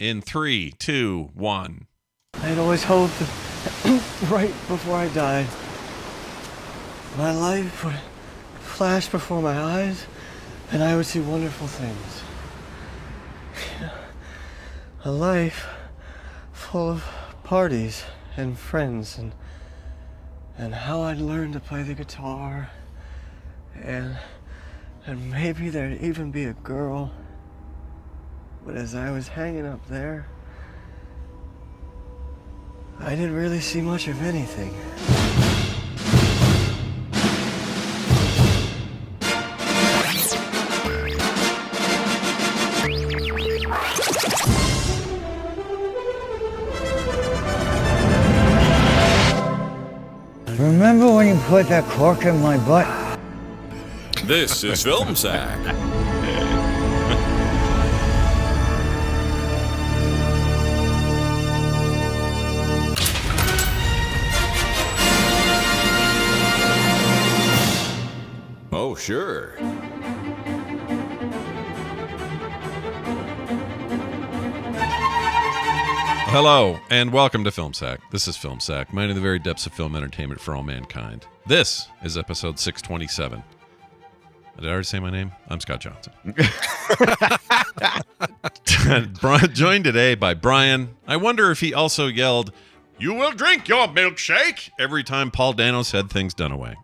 in 3, 2, 1. I'd always hoped that right before I died, my life would flash before my eyes and I would see wonderful things. A life full of parties and friends and how I'd learn to play the guitar and maybe there'd even be a girl. But as I was hanging up there, I didn't really see much of anything. Remember when you put that cork in my butt? This is Film Sack. Oh, sure. Hello, and welcome to Film Sack. This is Film Sack, mining the very depths of film entertainment for all mankind. This is episode 627. Did I already say my name? I'm Scott Johnson. Joined today by Brian. I wonder if he also yelled, "You will drink your milkshake," every time Paul Dano said things done away.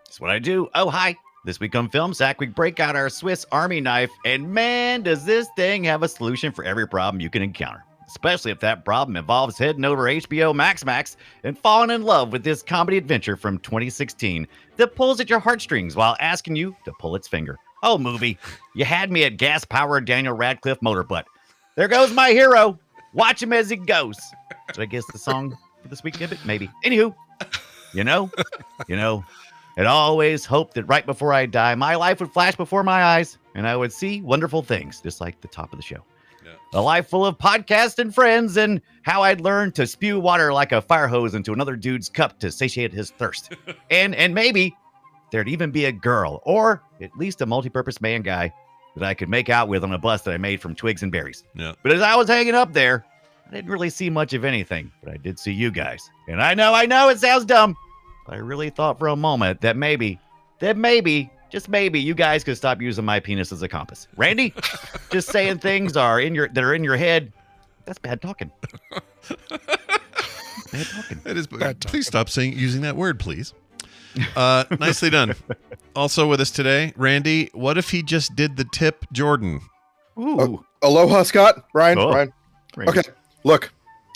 That's what I do. Oh, hi. This week on Film Sack, we break out our Swiss Army knife, and man, does this thing have a solution for every problem you can encounter. Especially if that problem involves heading over HBO Max and falling in love with this comedy adventure from 2016 that pulls at your heartstrings while asking you to pull its finger. Oh, movie, you had me at gas-powered Daniel Radcliffe motorbutt. There goes my hero. Watch him as he goes. Should I guess the song for this week, Gibbet? Maybe. Anywho, you know, I'd always hoped that right before I die, my life would flash before my eyes and I would see wonderful things, just like the top of the show. A life full of podcasts and friends, and how I'd learn to spew water like a fire hose into another dude's cup to satiate his thirst. and maybe there'd even be a girl, or at least a multi-purpose man guy that I could make out with on a bus that I made from twigs and berries. Yeah. But as I was hanging up there, I didn't really see much of anything, but I did see you guys. And I know it sounds dumb, but I really thought for a moment that maybe, just maybe, you guys could stop using my penis as a compass. Randy, just saying things that are in your head. That's bad talking. Bad talking. It is bad. Please stop using that word, please. Nicely done. Also with us today, Randy. What if he just did the tip, Jordan? Ooh. Aloha, Scott. Brian. Oh. Brian. Randy. Okay, look.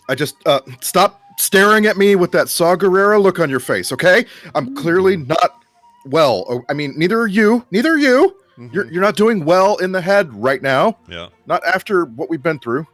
I just stop staring at me with that Saw Gerrera look on your face. Okay, I'm clearly not well. I mean, neither are you. Mm-hmm. You're not doing well in the head right now. Yeah. Not after what we've been through.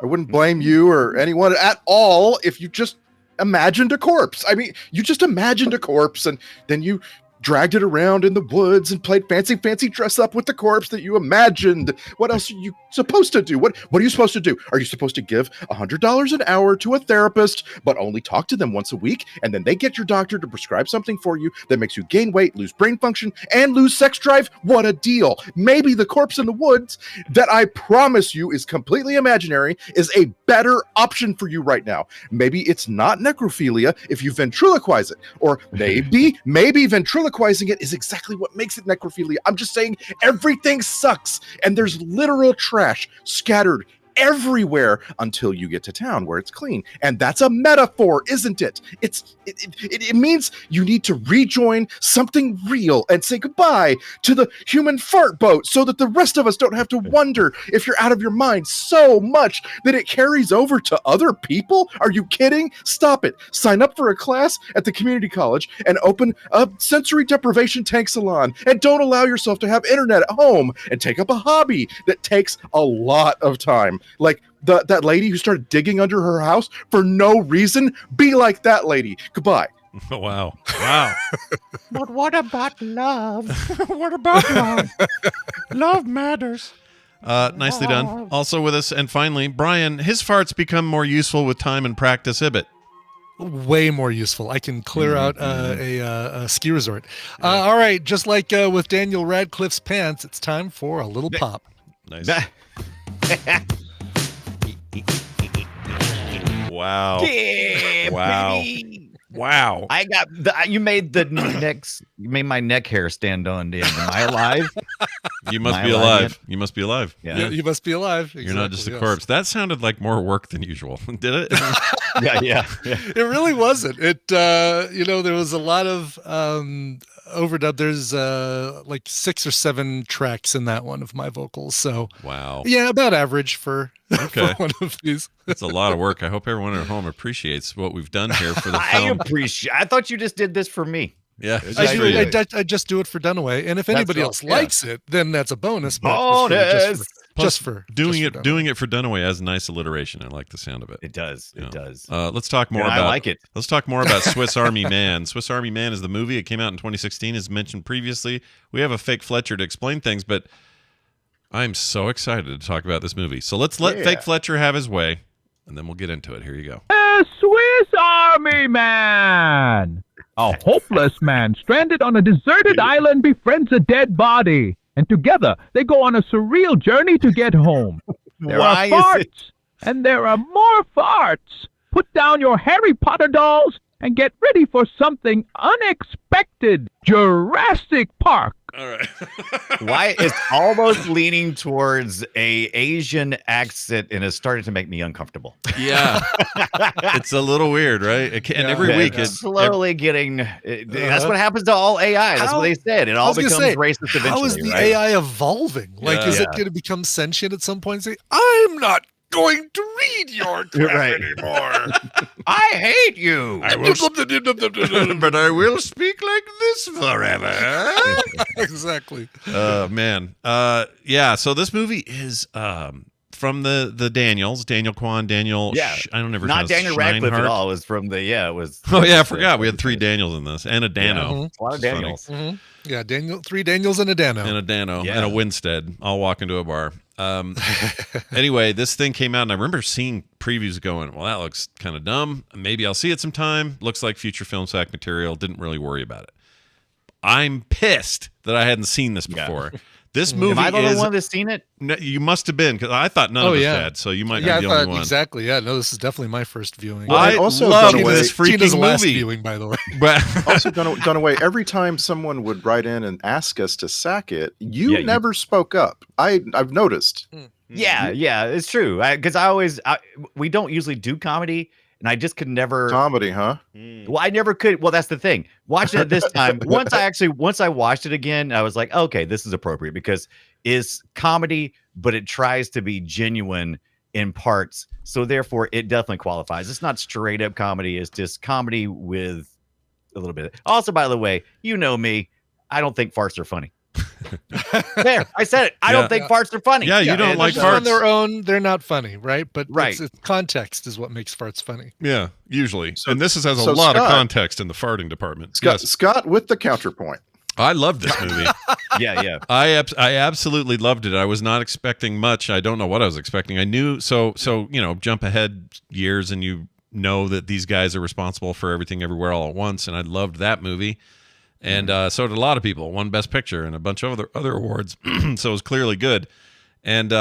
I wouldn't blame you or anyone at all if you just imagined a corpse. I mean, you just imagined a corpse and then you dragged it around in the woods and played fancy dress up with the corpse that you imagined. What else are you supposed to do? What are you supposed to do? Are you supposed to give $100 an hour to a therapist, but only talk to them once a week, and then they get your doctor to prescribe something for you that makes you gain weight, lose brain function, and lose sex drive? What a deal. Maybe the corpse in the woods that I promise you is completely imaginary is a better option for you right now. Maybe it's not necrophilia if you ventriloquize it, or maybe ventriloquizing it is exactly what makes it necrophilia. I'm just saying everything sucks and there's literal trash scattered everywhere until you get to town where it's clean. And that's a metaphor, isn't it? It means you need to rejoin something real and say goodbye to the human fart boat so that the rest of us don't have to wonder if you're out of your mind so much that it carries over to other people. Are you kidding? Stop it. Sign up for a class at the community college and open a sensory deprivation tank salon, and don't allow yourself to have internet at home, and take up a hobby that takes a lot of time. Like that lady who started digging under her house for no reason. Be like that lady. Goodbye. Oh, wow. But what about love? What about love? Love matters. Nicely done. Also with us, and finally, Brian. His farts become more useful with time and practice. Ibit. Way more useful. I can clear out a ski resort. All right, just like with Daniel Radcliffe's pants, it's time for a little pop. Nice. Wow. Yeah, Wow. baby. Wow. I got you made my neck hair stand on end. Am I alive? You must Am I be alive alive. yet? You must be alive. Yeah. You must be alive. You're not just a Exactly, yes. corpse. That sounded like more work than usual. Did it? Yeah. It really wasn't. It there was a lot of overdub. There's like 6 or 7 tracks in that one of my vocals. So Wow. yeah, about average for, Okay. for one of these. That's a lot of work. I hope everyone at home appreciates what we've done here for the I film. appreciate. I thought you just did this for me. Yeah. I just for you. I just do it for Dunaway, and if anybody all, else yeah. likes it, then that's a bonus. But Bonus! just for Doing Dunaway. it for Dunaway has a nice alliteration. I like the sound of it. It does. Yeah. It does. Let's talk more And about. I like it. Let's talk more about Swiss Army Man. Swiss Army Man is the movie. It came out in 2016, as mentioned previously. We have a fake Fletcher to explain things, but I'm so excited to talk about this movie. So let's let fake Fletcher have his way, and then we'll get into it. Here you go. A Swiss Army Man! A hopeless man stranded on a deserted island befriends a dead body, and together they go on a surreal journey to get home. There Why are is farts, and there are more farts. Put down your Harry Potter dolls and get ready for something unexpected. Jurassic Park. All right. Why it's almost leaning towards a Asian accent and it's starting to make me uncomfortable. Yeah. It's a little weird, right? And every week it's slowly getting. That's what happens to all AI. That's what they said. It all becomes racist eventually. How is the right? AI evolving? Like, is it going to become sentient at some point and say, I'm not going to read your crap anymore. I hate you. But I will speak like this forever. Exactly. Man. Yeah. So this movie is from the Daniel Kwan, Daniel. Yeah. I don't ever Not Daniel Radcliffe at all. It was from the It was. Oh yeah, I forgot. We had 3 Daniels in this, and a Dano. A lot of Daniels. Mm-hmm. Yeah, 3 Daniels and a Dano. And a Dano and a Winstead all walk into a bar. Anyway, this thing came out, and I remember seeing previews going, well, that looks kind of dumb. Maybe I'll see it sometime. Looks like future film sack material. Didn't really worry about it. I'm pissed that I hadn't seen this before. This movie Am I the only one that's seen it? No, you must have been, because I thought none of us had, so you might be the only one. Exactly. Yeah, no, this is definitely my first viewing. Well, I also love Dunaway, this freaking Tina's movie. last viewing, by the way. But Also, Dunaway, every time someone would write in and ask us to sack it, you never spoke up. I've noticed. Yeah, it's true. Because we don't usually do comedy, and I just could never Comedy, huh? Well, I never could. Well, that's the thing. Watching it this time, once I watched it again, I was like, okay, this is appropriate because it's comedy, but it tries to be genuine in parts. So therefore, it definitely qualifies. It's not straight up comedy. It's just comedy with a little bit. Also, by the way, you know me. I don't think farts are funny. There, I said it. I don't think farts are funny. Yeah, you don't like Just farts. on their own, they're not funny, right? But Right. it's context is what makes farts funny. yeah, usually. So- and this has a so lot of Scott- context in the farting department. Scott with the counterpoint. I love this movie. Yeah. I absolutely loved it. I was not expecting much. I don't know what I was expecting. I knew so jump ahead years and you know that these guys are responsible for Everything Everywhere All at Once, and I loved that movie. And so did a lot of people. Won Best Picture and a bunch of other awards. So it was clearly good. And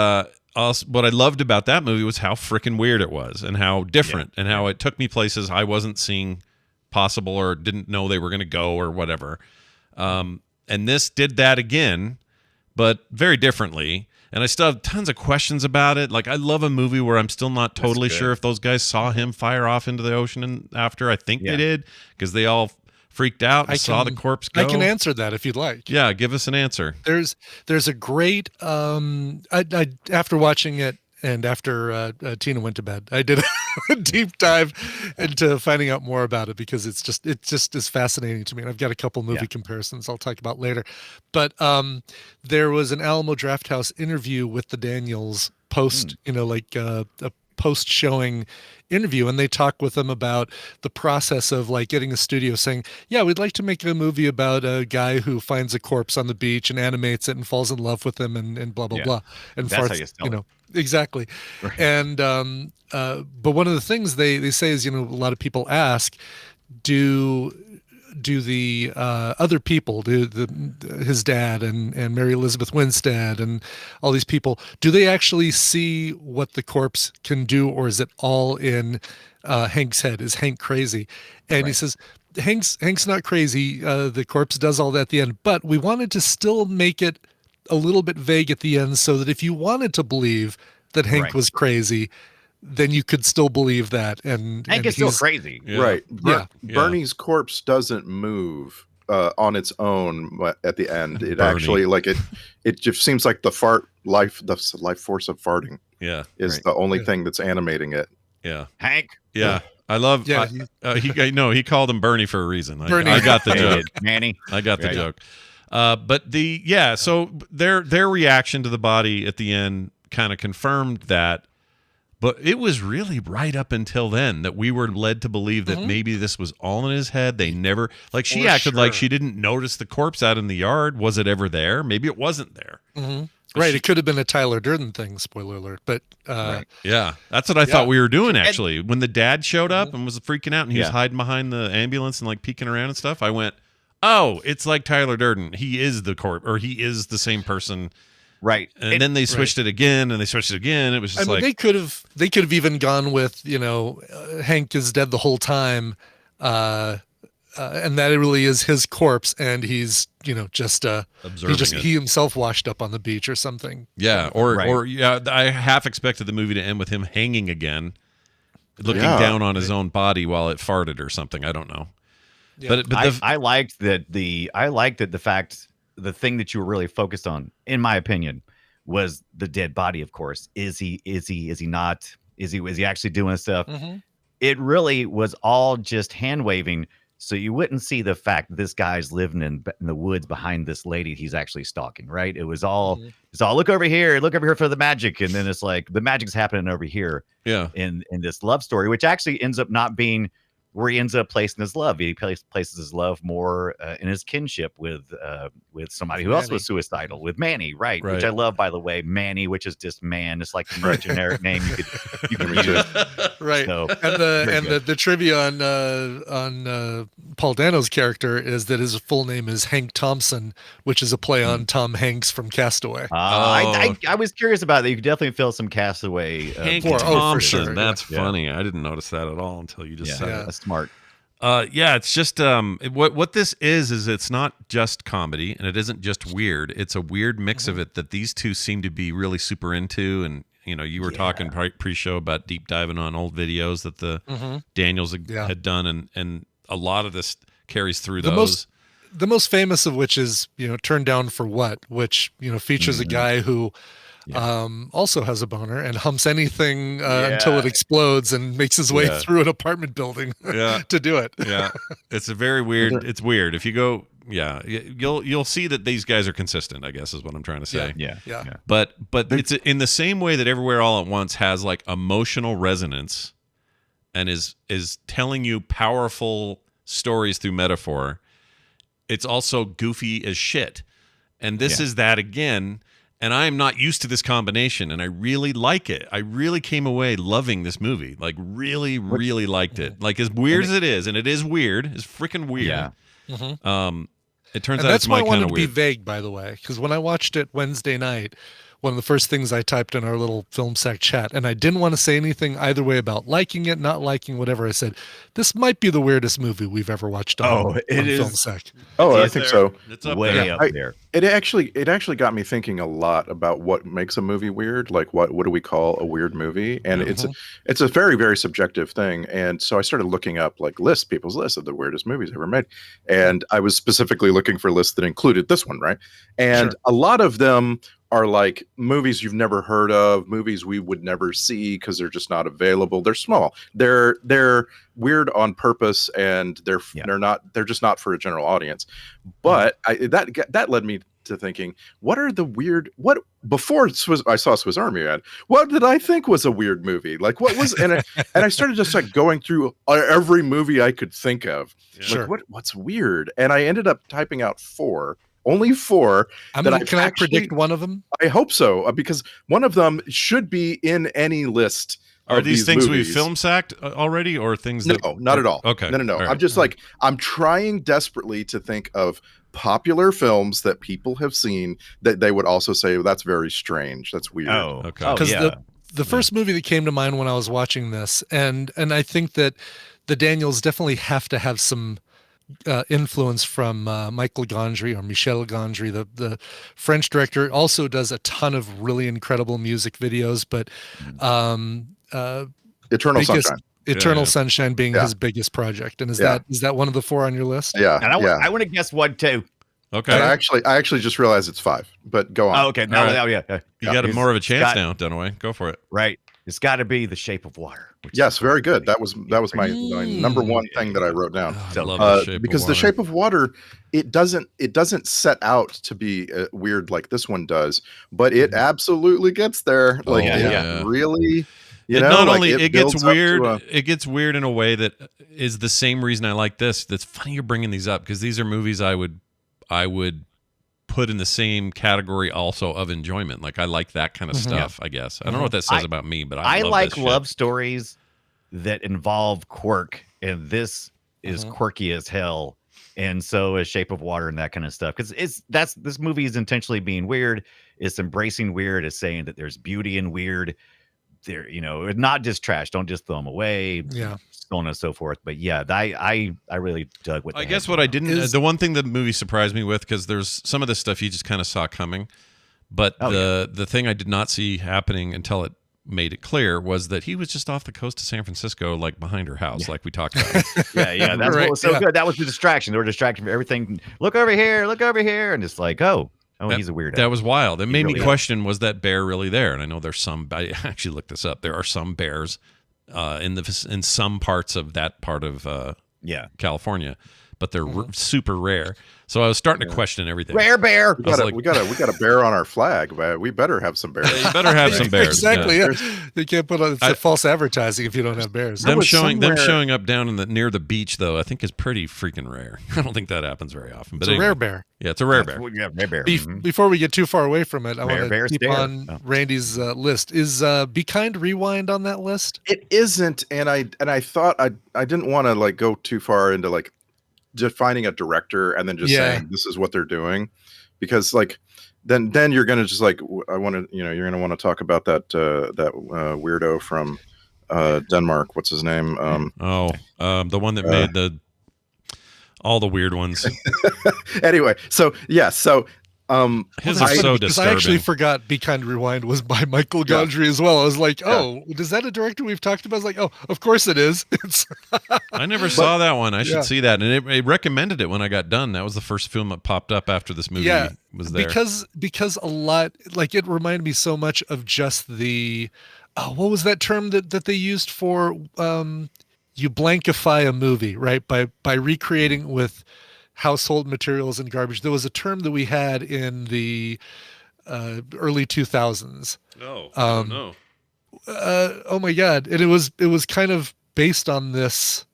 also, what I loved about that movie was how freaking weird it was and how different and how it took me places I wasn't seeing possible or didn't know they were going to go or whatever. And this did that again, but very differently. And I still have tons of questions about it. Like, I love a movie where I'm still not totally sure if those guys saw him fire off into the ocean and after. I think they did, because they all freaked out and saw the corpse go. I can answer that if you'd like. Yeah, give us an answer. There's a great I after watching it and after Tina went to bed, I did a deep dive into finding out more about it because it's just is fascinating to me. And I've got a couple movie comparisons I'll talk about later. But there was an Alamo Drafthouse interview with the Daniels post, a post showing interview, and they talk with them about the process of like getting a studio saying, yeah, we'd like to make a movie about a guy who finds a corpse on the beach and animates it and falls in love with him and blah blah blah, and That's how farts, you sell it. exactly. Right. And but one of the things they say is, a lot of people ask, do the other people, his dad and Mary Elizabeth Winstead and all these people, do they actually see what the corpse can do, or is it all in Hank's head? Is Hank crazy? And he says, Hank's not crazy. The corpse does all that at the end, but we wanted to still make it a little bit vague at the end so that if you wanted to believe that Hank was crazy, then you could still believe that. And Hank is still crazy. Yeah. Right. Yeah. Bernie's corpse doesn't move on its own at the end. It Bernie. actually, like, it just seems like the life force of farting Yeah. is the only thing that's animating it. Yeah. Hank. Yeah. I love. Yeah, he called him Bernie for a reason. Bernie. I got the joke. Manny. I got the joke. But so their reaction to the body at the end kind of confirmed that. But it was really right up until then that we were led to believe that maybe this was all in his head. They never, like, she acted like she didn't notice the corpse out in the yard. Was it ever there? Maybe it wasn't there. Right. It could have been a Tyler Durden thing, spoiler alert. But yeah, that's what I thought we were doing, actually. When the dad showed up and was freaking out and he was hiding behind the ambulance and like peeking around and stuff, I went, oh, it's like Tyler Durden. He is the corpse, or he is the same person. Right. And then they switched it again, and they switched it again. It was just they could have even gone with, Hank is dead the whole time, and that it really is his corpse, and he's just observing it. He himself washed up on the beach or something. Yeah, or I half expected the movie to end with him hanging again, looking down on his own body while it farted or something. I don't know. Yeah. But I liked that the fact. The thing that you were really focused on, in my opinion, was the dead body. Of course, is he not? Is he actually doing stuff? It really was all just hand waving, so you wouldn't see the fact that this guy's living in the woods behind this lady he's actually stalking. Right? It was all it's all look over here for the magic, and then it's like the magic's happening over here. Yeah. In this love story, which actually ends up not being where he ends up placing his love. He places his love more in his kinship with somebody who else was suicidal, with Manny, right? Which I love, by the way, Manny, which is just man. It's like the most generic name you could use. Right. So, and the trivia on Paul Dano's character is that his full name is Hank Thompson, which is a play on Tom Hanks from Castaway. I was curious about that. You could definitely feel some Castaway. Hank Thompson. For sure. That's funny. I didn't notice that at all until you just said it. That's smart. It's just what this is it's not just comedy, and it isn't just weird. It's a weird mix of it that these two seem to be really super into. And you were talking pre-show about deep diving on old videos that the Daniels had done, and a lot of this carries through those. The most famous of which is Turned Down for What, which features a guy who also has a boner and humps anything until it explodes and makes his way through an apartment building to do it. Yeah, it's a very weird. It's weird. If you go, you'll see that these guys are consistent, I guess is what I'm trying to say. Yeah. But it's in the same way that Everywhere All at Once has like emotional resonance and is telling you powerful stories through metaphor. It's also goofy as shit, and this is that again. And I am not used to this combination, and I really like it. I really came away loving this movie. Like, really, really liked it. Like, as weird as it is, and it is weird, it's freaking weird. Yeah. It turns out that's it's my why I kind wanted of to weird. be vague, by the way, because when I watched it Wednesday night, one of the first things I typed in our little Film Sack chat, and I didn't want to say anything either way about liking it, not liking, whatever. I said, this might be the weirdest movie we've ever watched on Film Sack. Oh, I think so. It's up way there. up there. It actually got me thinking a lot about what makes a movie weird. Like what do we call a weird movie? And it's a very, very subjective thing. And so I started looking up like people's lists of the weirdest movies ever made. And I was specifically looking for lists that included this one, right? And a lot of them are like movies you've never heard of, movies we would never see because they're just not available. They're small. They're weird on purpose, and they're just not for a general audience. But that led me to thinking, before I saw Swiss Army Man, what did I think was a weird movie? Like what was and I started just like going through every movie I could think of. Like what's weird? And I ended up typing out only four. Can I predict one of them? I hope so, because one of them should be in any list Are these things we movies. film sacked already, or things No, that? not at all. Okay. No. All right. I'm just like, I'm trying desperately to think of popular films that people have seen that they would also say, well, that's very strange. That's weird. Oh, Okay. oh, Because yeah. the first movie that came to mind when I was watching this, and I think that the Daniels definitely have to have some influence from Michael Gondry or Michel Gondry, the French director. Also does a ton of really incredible music videos, but Eternal biggest- Sunshine. Eternal Yeah. Sunshine being Yeah. his biggest project. And is Yeah. that one of the 4 on your list? Yeah. And yeah. I want to guess one too. Okay. And I actually just realized it's 5, but go on. Oh, okay. No, right. oh, yeah. You got It's more of a chance got- now, Dunaway. Go for it. Right. It's got to be The Shape of Water. which Yes, is very good. That was my number one Yeah. thing that I wrote down. I So- love the shape Because of The water. Shape of Water, it doesn't set out to be weird like this one does, but it absolutely gets there. Like Oh, it yeah. really, It know, not like, only it builds gets up to weird, a- it gets weird in a way that is the same reason I like this. That's funny you're bringing these up because these are movies I would put in the same category also of enjoyment. Like I like that kind of stuff. I guess I don't know what that says about me, but I love like this shit. love stories that involve quirk, and this is quirky as hell. And so is Shape of Water and that kind of stuff. Because this movie is intentionally being weird. It's embracing weird. It's saying that there's beauty in weird. There, not just trash. Don't just throw them away. Yeah. So on and so forth. But yeah, I really dug what I they guess had what going I on. didn't, the one thing the movie surprised me with, because there's some of this stuff you just kind of saw coming, but the thing I did not see happening until it made it clear was that he was just off the coast of San Francisco, like behind her house, like we talked about. Yeah, that's Right, what was so yeah. good. That was the distraction. They were distracted from everything. Look over here, and it's like, oh, he's a weirdo. That was wild. It made me really is. question: was that bear really there? And I know there's some. I actually looked this up. There are some bears in some parts of that part of California, but they're super rare. So I was starting to question everything. Rare bear. we got a bear on our flag, but we better have some bears. You better have some bears. Exactly. Yeah. Yeah. They can't put on it's false advertising if you don't have bears. Them was showing somewhere- up down in near the beach though, I think is pretty freaking rare. I don't think that happens very often. But It's a anyway. rare bear. Yeah, it's a rare bear. Yeah, rare bear. Before we get too far away from it, I Rare want bear to keep stare. on Oh. Randy's list. Is Be Kind Rewind on that list? It isn't, and I thought I didn't want to like go too far into like defining a director and then just saying this is what they're doing, because like then you're gonna just like I want to you're gonna want to talk about that weirdo from Denmark. What's his name? The one that made all the weird ones. Anyway, so His are so Because I actually disturbing. forgot Be Kind Rewind was by Michael Gondry as well. I was like, oh, is that a director we've talked about? I was like, oh, of course it is. It's I never saw that one. I should yeah. see that. And it recommended it when I got done. That was the first film that popped up after this movie was there. because a lot, like, it reminded me so much of just the what was that term that they used for you blankify a movie, right? By recreating with household materials and garbage. There was a term that we had in the early 2000s. No. Oh my God. And it was kind of based on this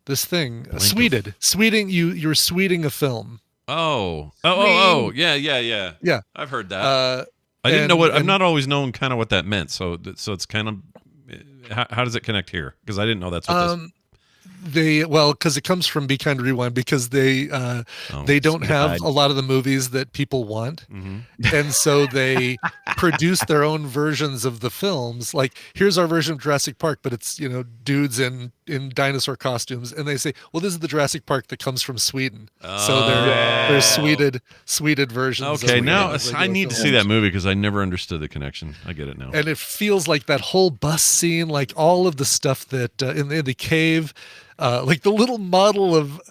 thing. Sweeting, you're sweeting a film. Oh. Yeah. Yeah. I've heard that. I didn't know I've not always known kind of what that meant. So it's kind of, how does it connect here? Because I didn't know that's what this. Because it comes from Be Kind Rewind, because they don't have a lot of the movies that people want, and so they produce their own versions of the films. Like, here's our version of Jurassic Park, but it's dudes in dinosaur costumes, and they say, well, this is the Jurassic Park that comes from Sweden, so they're sweeted versions. Okay, of now regular I need to films. see that movie because I never understood the connection. I get it now. And it feels like that whole bus scene, like all of the stuff that in the cave, like the little model of,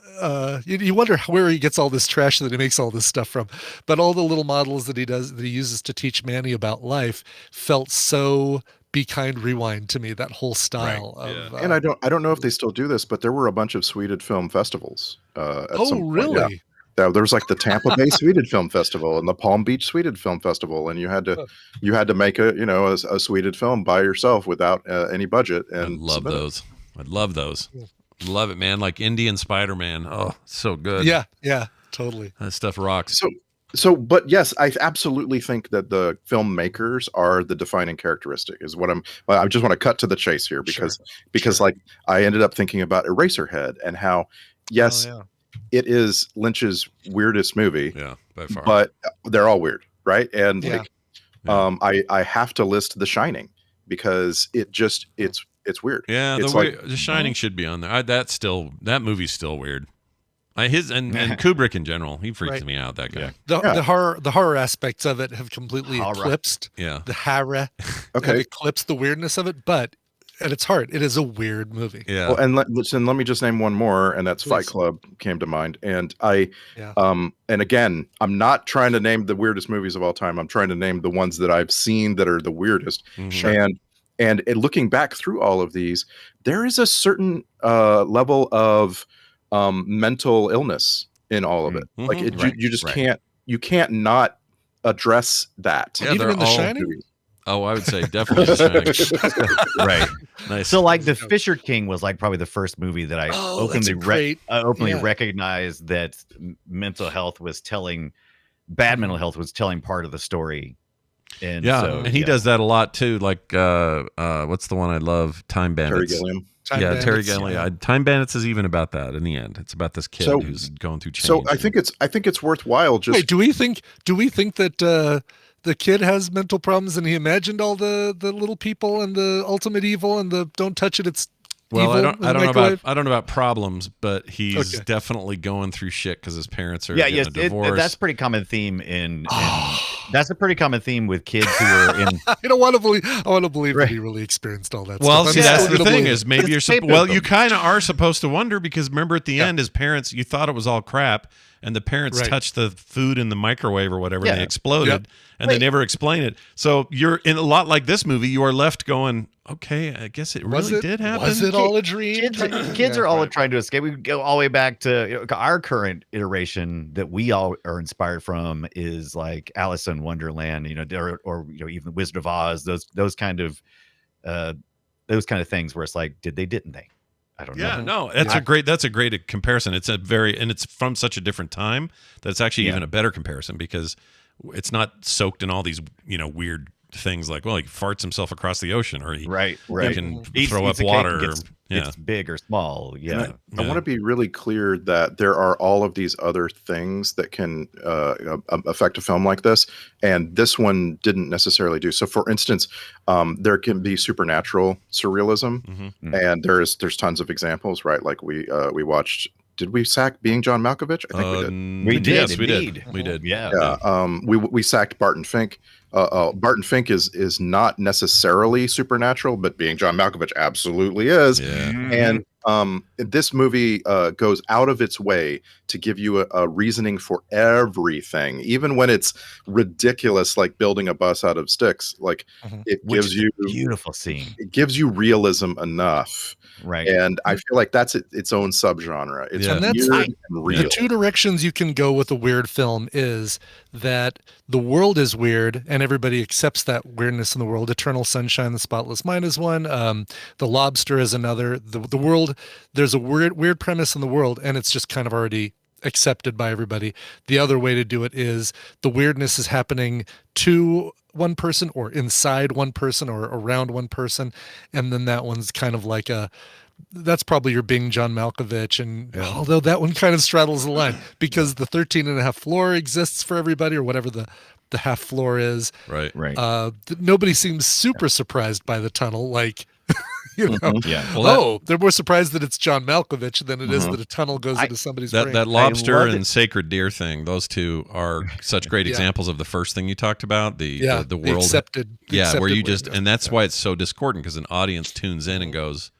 you wonder where he gets all this trash that he makes all this stuff from. But all the little models that he uses to teach Manny about life felt so Be Kind Rewind to me. That whole style of. And I don't know if they still do this, but there were a bunch of Swedish film festivals. At some point. Really? Yeah, there was like the Tampa Bay Swedish Film Festival and the Palm Beach Swedish Film Festival, and you had to make a Swedish film by yourself without any budget. And I love those. I love those. Love it, man. Like Indian Spider-Man. Oh, so good. Yeah, totally. That stuff rocks. So, but yes, I absolutely think that the filmmakers are the defining characteristic. Is what well, I just want to cut to the chase here because like I ended up thinking about Eraserhead and how yes, it is Lynch's weirdest movie. Yeah, by far. But they're all weird, right? And Yeah. I have to list The Shining because it's weird. Yeah, it's The Shining should be on there. That movie's still weird. His and Kubrick in general, he freaks me out. That guy. The horror aspects of it have completely eclipsed. Yeah, the horror have eclipsed the weirdness of it. But at its heart, it is a weird movie. Yeah. Well, and let me just name one more, and that's Fight Club came to mind. And and again, I'm not trying to name the weirdest movies of all time. I'm trying to name the ones that I've seen that are the weirdest. And looking back through all of these, there is a certain level of mental illness in all of it. Like you just can't not address that. Yeah, even in The Shining. Movies. Oh, I would say definitely The Shining. Right. Nice. So like The Fisher King was like probably the first movie that I openly recognized that mental health was telling bad mental health was telling part of the story. And and he does that a lot too. Like what's the one I love? Time Bandits. Terry Gilliam. Terry Gilliam. Yeah. Time Bandits is even about that in the end. It's about this kid who's going through change. So I think it's worthwhile. Just wait, do we think that the kid has mental problems and he imagined all the little people and the ultimate evil and the don't touch it, it's well, evil I don't know about problems, but he's definitely going through shit because his parents are getting a divorce. That's a pretty common theme in that's a pretty common theme with kids who are in. I want to believe that he really experienced all that. Well, stuff. see, that's the thing is maybe you kind of are supposed to wonder because remember at the end, his parents, you thought it was all crap, and the parents touched the food in the microwave or whatever, and they exploded, and they never explain it. So you're in a lot like this movie. You are left going, okay, I guess it really did happen. Was it all a dream? Kids are all trying to escape. We go all the way back to our current iteration that we all are inspired from is like Alice in Wonderland, or even Wizard of Oz. Those kind of things where it's like, didn't they? I don't know. Yeah, no, that's a great comparison. It's it's from such a different time that it's actually even a better comparison because it's not soaked in all these weird things like, well, he farts himself across the ocean, or he can throw up water. It's big or small. Yeah. I want to be really clear that there are all of these other things that can affect a film like this, and this one didn't necessarily do. So, for instance, there can be supernatural surrealism, and there's tons of examples, right? Like we watched. Did we sack Being John Malkovich? I think we did. Yes, we did. Yeah. We sacked Barton Fink. Barton Fink is not necessarily supernatural, but Being John Malkovich absolutely is. Yeah. And this movie goes out of its way to give you a reasoning for everything, even when it's ridiculous, like building a bus out of sticks. Like it gives you a beautiful scene. It gives you realism enough. Right. And I feel like that's its own subgenre. It's weird and real. The two directions you can go with a weird film is that the world is weird and everybody accepts that weirdness in the world. Eternal Sunshine, the Spotless Mind is one. The Lobster is another. The world, there's a weird premise in the world and it's just kind of already accepted by everybody. The other way to do it is the weirdness is happening to one person or inside one person or around one person, and then that one's kind of like that's probably your Bing John Malkovich, and although that one kind of straddles the line because the 13.5 floor exists for everybody or whatever the half floor is. Right. Nobody seems super surprised by the tunnel, like Well, they're more surprised that it's John Malkovich than it is that a tunnel goes into somebody's brain. That lobster and sacred deer thing, those two are such great examples of the first thing you talked about, the world accepted where you just, and that's why it's so discordant, because an audience tunes in and goes,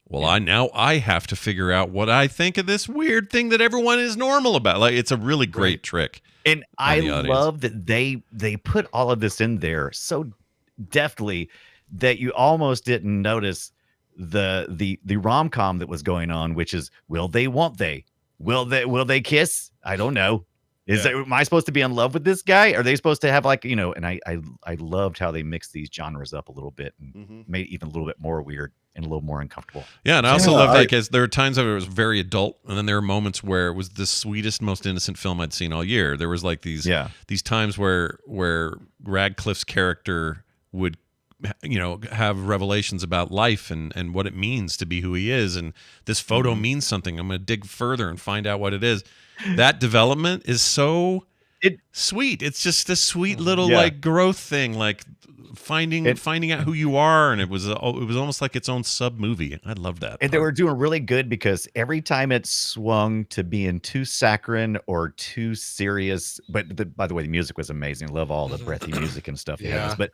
well, I have to figure out what I think of this weird thing that everyone is normal about. Like, it's a really great trick. And I love that they put all of this in there so deftly that you almost didn't notice the rom-com that was going on, which is, will they, won't they? Will they kiss? I don't know. Am I supposed to be in love with this guy? Are they supposed to have and I loved how they mixed these genres up a little bit and made it even a little bit more weird. and a little more uncomfortable. Yeah, and I also Yeah, love that because there were times of it was very adult, and then there were moments where it was the sweetest, most innocent film I'd seen all year. There was like these times where Radcliffe's character would, have revelations about life and what it means to be who he is, and this photo means something. I'm going to dig further and find out what it is. That development is so sweet. It's just a sweet little like growth thing, like finding out who you are, and it was almost like its own sub movie. I love that. And they were doing really good because every time it swung to being too saccharine or too serious, but by the way, the music was amazing. I love all the breathy music and stuff. But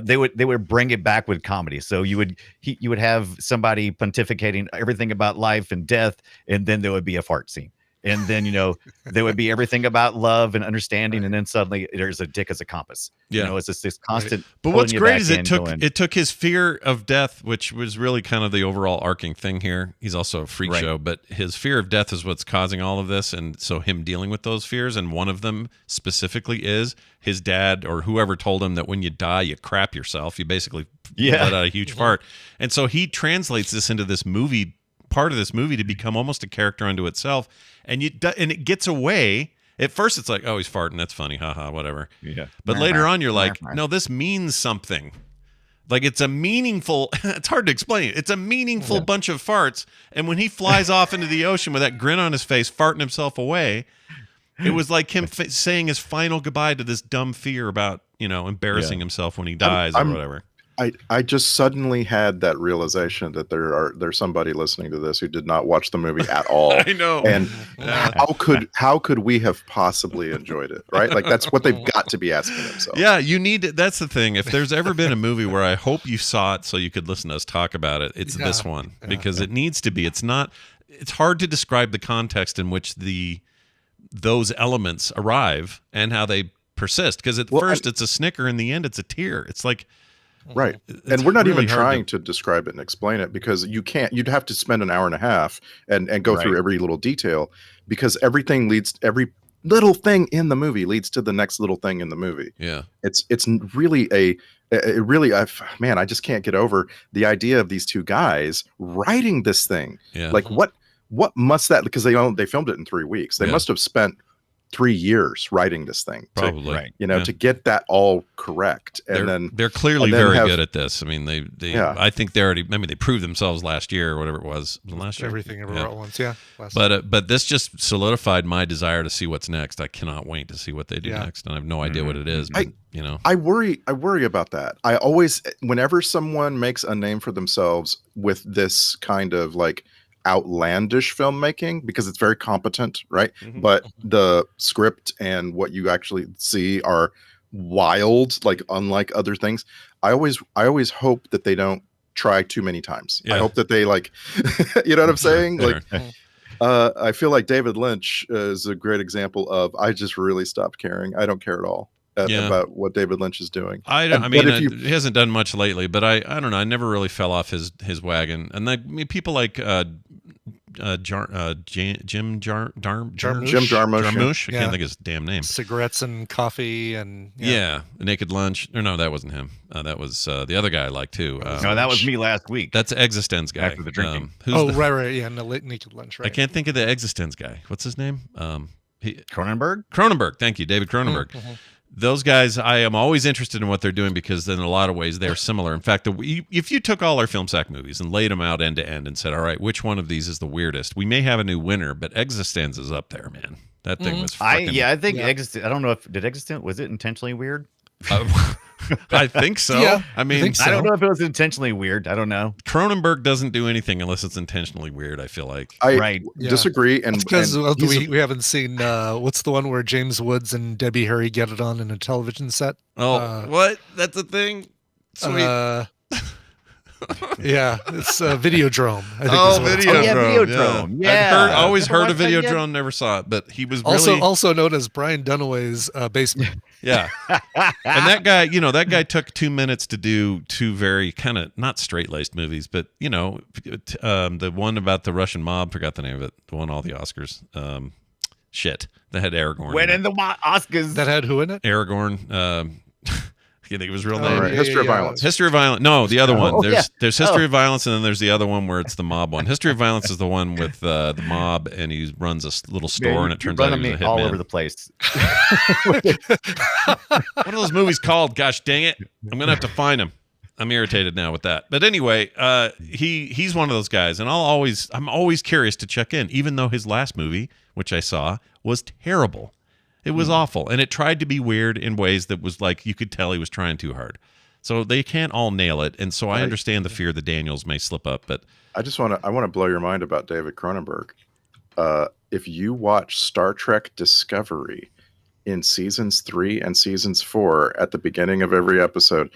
they would bring it back with comedy. So you would have somebody pontificating everything about life and death, and then there would be a fart scene. And then, there would be everything about love and understanding. And then suddenly there's a dick as a compass. It's just this constant. But what's great is it took his fear of death, which was really kind of the overall arcing thing here. He's also a freak show, but his fear of death is what's causing all of this. And so him dealing with those fears. And one of them specifically is his dad or whoever told him that when you die, you crap yourself. You basically let out a huge fart. And so he translates this into this movie, part of this movie, to become almost a character unto itself. And it gets away. At first, it's like, oh, he's farting. That's funny. Haha, whatever. Yeah. But later on, you're like, no, this means something. Like it's a meaningful. It's hard to explain. It's a meaningful bunch of farts. And when he flies off into the ocean with that grin on his face, farting himself away, it was like him saying his final goodbye to this dumb fear about embarrassing himself when he dies or whatever. I just suddenly had that realization that there's somebody listening to this who did not watch the movie at all. I know. And how could we have possibly enjoyed it? Right? Like that's what they've got to be asking themselves. Yeah, that's the thing. If there's ever been a movie where I hope you saw it so you could listen to us talk about it, it's this one. Because it needs to be. It's hard to describe the context in which those elements arrive and how they persist. Because at first it's a snicker, in the end it's a tear. It's like right. And we're not really even trying to describe it and explain it, because you'd have to spend an hour and a half and go through every little detail, because every little thing in the movie leads to the next little thing in the movie. Yeah. It's really I just can't get over the idea of these two guys writing this thing. Yeah. Like what must that, because they filmed it in 3 weeks. They must have spent 3 years writing this thing, probably, to get that all correct. And they're clearly very good at this. I mean, I think they already. I mean, they proved themselves last year or whatever it was. Last year, everything everywhere at once. Yeah. But this just solidified my desire to see what's next. I cannot wait to see what they do next, and I have no idea what it is. But, I worry about that. I always, whenever someone makes a name for themselves with this kind of like outlandish filmmaking, because it's very competent, right? But the script and what you actually see are wild, like unlike other things. I always hope that they don't try too many times. I hope that they like you know what I'm saying? Like I feel like David Lynch is a great example of I just really stopped caring. I don't care at all about what David Lynch is doing. He hasn't done much lately, but I don't know. I never really fell off his wagon. And people like Jim Jarmusch. I can't think of his damn name. Cigarettes and coffee and Naked Lunch. Or no, that wasn't him. That was the other guy I liked too. No, that was me last week. That's Existence guy. After the drinking. Right. Yeah, Naked Lunch. Right. I can't think of the Existence guy. What's his name? Cronenberg. Thank you, David Cronenberg. Those guys, I am always interested in what they're doing, because in a lot of ways they're similar. In fact, if you took all our Film Sack movies and laid them out end to end and said, all right, which one of these is the weirdest? We may have a new winner, but Existence is up there, man. That thing was fucking... I think Existence, I don't know did Existence, was it intentionally weird? I think so. Yeah, I mean, I don't know if it was intentionally weird. I don't know. Cronenberg doesn't do anything unless it's intentionally weird, I feel like. I disagree. And because we haven't seen what's the one where James Woods and Debbie Harry get it on in a television set? What? That's a thing? Sweet. It's Videodrome. I think Videodrome. Yeah. I'd always heard of Videodrome, never saw it, but he was really... also known as Brian Dunaway's basement. Yeah. And that guy took 2 minutes to do two very kind of not straight-laced movies, but the one about the Russian mob, forgot the name of it, the won all the Oscars. That had Aragorn. When in the Oscars. That had who in it? Aragorn. You think of his real All name? right, History of Violence. History of Violence. No, the other one. Oh, There's yeah. there's History of Violence, and then there's the other one where it's the mob one. History of Violence is the one with the mob, and he runs a little store, Man, and it you're turns out running he was a me all hitman. over the place. What are those movies called? Gosh dang it! I'm gonna have to find them. I'm irritated now with that. But anyway, he's one of those guys, and I'm always curious to check in, even though his last movie, which I saw, was terrible. It was awful, and it tried to be weird in ways that was like you could tell he was trying too hard. So they can't all nail it, and so I understand the fear the Daniels may slip up. But I want to blow your mind about David Cronenberg. If you watch Star Trek Discovery in seasons 3 and seasons 4, at the beginning of every episode,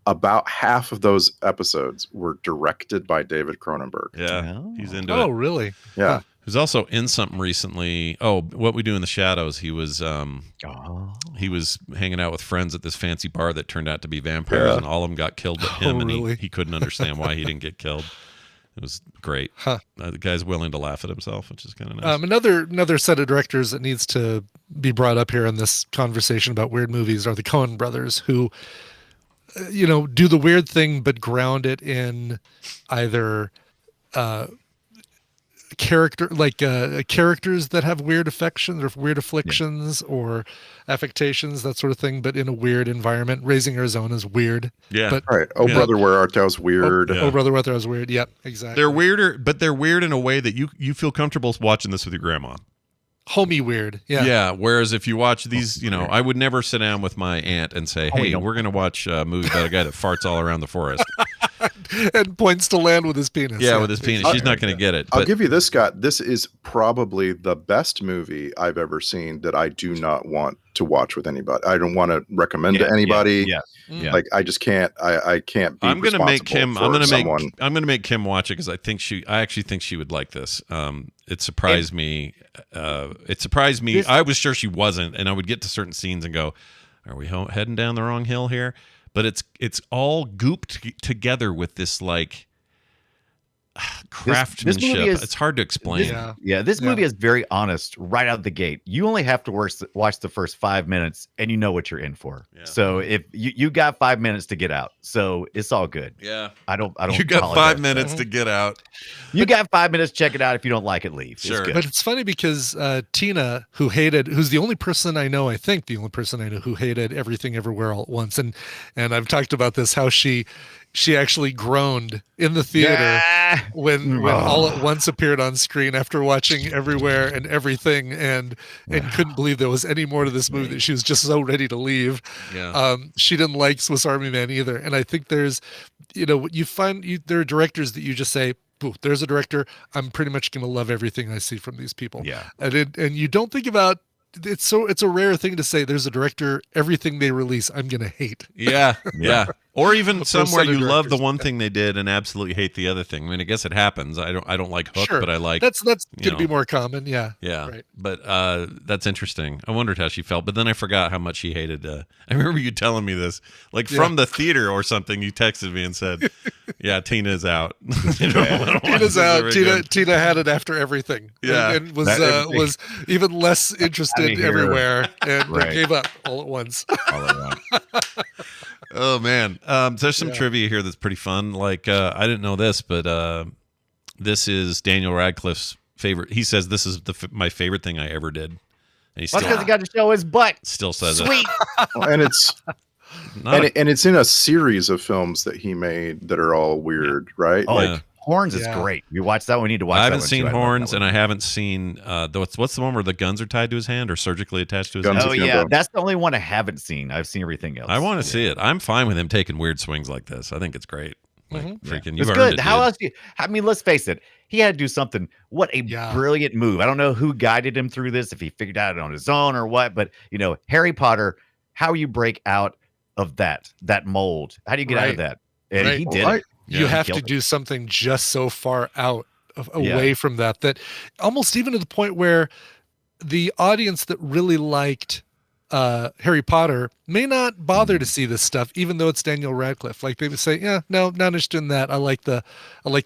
about half of those episodes were directed by David Cronenberg. yeah, he's into it. Oh, really? Yeah. Who's also in something recently. Oh, What We Do in the Shadows. He was hanging out with friends at this fancy bar that turned out to be vampires, and all of them got killed but him, and really? he couldn't understand why he didn't get killed. It was great. Huh. The guy's willing to laugh at himself, which is kind of nice. Another set of directors that needs to be brought up here in this conversation about weird movies are the Coen brothers, who do the weird thing but ground it in either characters that have weird affections or weird afflictions or affectations, that sort of thing, but in a weird environment. Raising Arizona is weird. Yeah. But Right. Oh, Yeah. Brother, Where Art Thou's weird. Yeah. Oh, Brother, Where Art Thou is weird. Yep, exactly. They're weirder, but they're weird in a way that you feel comfortable watching this with your grandma. Homey weird. Yeah. Yeah. Whereas if you watch these, I would never sit down with my aunt and say, "Hey, we're going to watch a movie about a guy that farts all around the forest." And points to land with his penis. Yeah, with his penis. She's not going to get it. I'll But give you this, Scott. This is probably the best movie I've ever seen that I do not want to watch with anybody. I don't want to recommend to anybody. Yeah. Like I just can't. I can't. Be I'm going to make Kim. I'm going to someone. I'm going to make Kim watch it because I actually think she would like this. It surprised me. It surprised me. I was sure she wasn't, and I would get to certain scenes and go, "Are we heading down the wrong hill here?" But it's all gooped together with this like craftsmanship. This movie is- it's hard to explain. This movie is very honest right out the gate. You only have to watch the first 5 minutes, and you know what you're in for. Yeah. So if you got 5 minutes to get out, so it's all good. Yeah. I don't. You got apologize. 5 minutes to get out. You got 5 minutes. Check it out. If you don't like it, leave. Sure. It's good. But it's funny because Tina, who's the only person I know, who hated Everything Everywhere All at Once, and I've talked about this, how she actually groaned in the theater when All at Once appeared on screen after watching Everywhere and Everything, and couldn't believe there was any more to this movie, that she was just so ready to leave. Yeah. She didn't like Swiss Army Man either, and I think there's, you find there are directors that you just say, "Ooh, there's a director, I'm pretty much going to love everything I see from these people." Yeah. And you don't think about, it's a rare thing to say there's a director, everything they release I'm going to hate. Yeah. Or even first somewhere set of you love the directors. one thing they did and absolutely hate the other thing. I mean, I guess it happens. I don't like Hook, Sure. but I like That's going you to be know. more common. Yeah. Yeah, Right. but that's interesting. I wondered how she felt, but then I forgot how much she hated. I remember you telling me this, like from the theater or something. You texted me and said, "Yeah, Tina's out. I don't wanna watch Tina's this out. ever again." Tina had it after Everything. Yeah. and was Everything. was even less interested Outta here. everywhere, and Right. gave up all at once. All around. Oh man, there's some trivia here that's pretty fun. Like I didn't know this, but this is Daniel Radcliffe's favorite. He says this is my favorite thing I ever did. And he That's because he got to show his butt. still says Sweet. And it's it. and it's in a series of films that he made that are all weird, right? Oh, Like Yeah. Horns is Yeah. great. You watch that one. We need to watch. I haven't that one seen too. I love Horns, that and one. I haven't seen what's the one where the guns are tied to his hand or surgically attached to his Guns hand? Oh Akimbo. yeah, that's the only one I haven't seen. I've seen everything else. I want to see it. I'm fine with him taking weird swings like this. I think it's great. Like freaking, you've It's earned good. it. How dude. else? I mean, let's face it. He had to do something. What a Yeah. brilliant move! I don't know who guided him through this, if he figured out it on his own or what. But Harry Potter. How you break out of that mold? How do you get out of Right. that? And Right. he did. Right. it. You Yeah, have to killed it. do something just so far out away from that almost even to the point where the audience that really liked Harry Potter may not bother to see this stuff, even though it's Daniel Radcliffe. Like they would say, "Yeah, no, not interested in that. I like the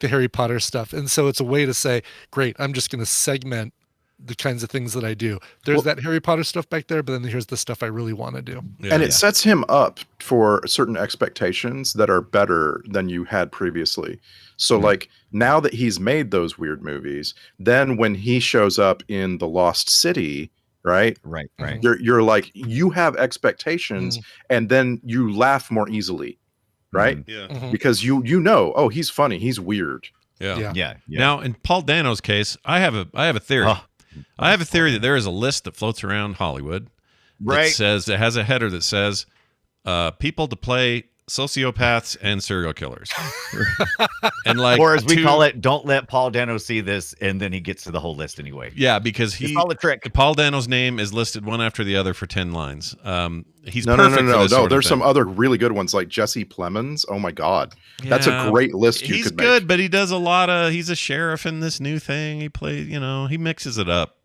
Harry Potter stuff." And so it's a way to say, "Great, I'm just going to segment the kinds of things that I do. There's that Harry Potter stuff back there, but then here's the stuff I really want to do. Yeah. And it sets him up for certain expectations that are better than you had previously. So like now that he's made those weird movies, then when he shows up in The Lost City, right? Right. You're like, you have expectations and then you laugh more easily, right? Yeah. Because you know, oh, he's funny, he's weird. Yeah. Now, in Paul Dano's case, I have a theory. I have a theory that there is a list that floats around Hollywood that says, it has a header that says people to play sociopaths and serial killers. And like, or as we call it, don't let Paul Dano see this, and then he gets to the whole list anyway. Yeah, because it's all the trick. Paul Dano's name is listed one after the other for 10 lines. He's no. There's some other really good ones like Jesse Plemons. Oh my God, that's a great list. He's good, but he does a lot of. He's a sheriff in this new thing. He plays, he mixes it up.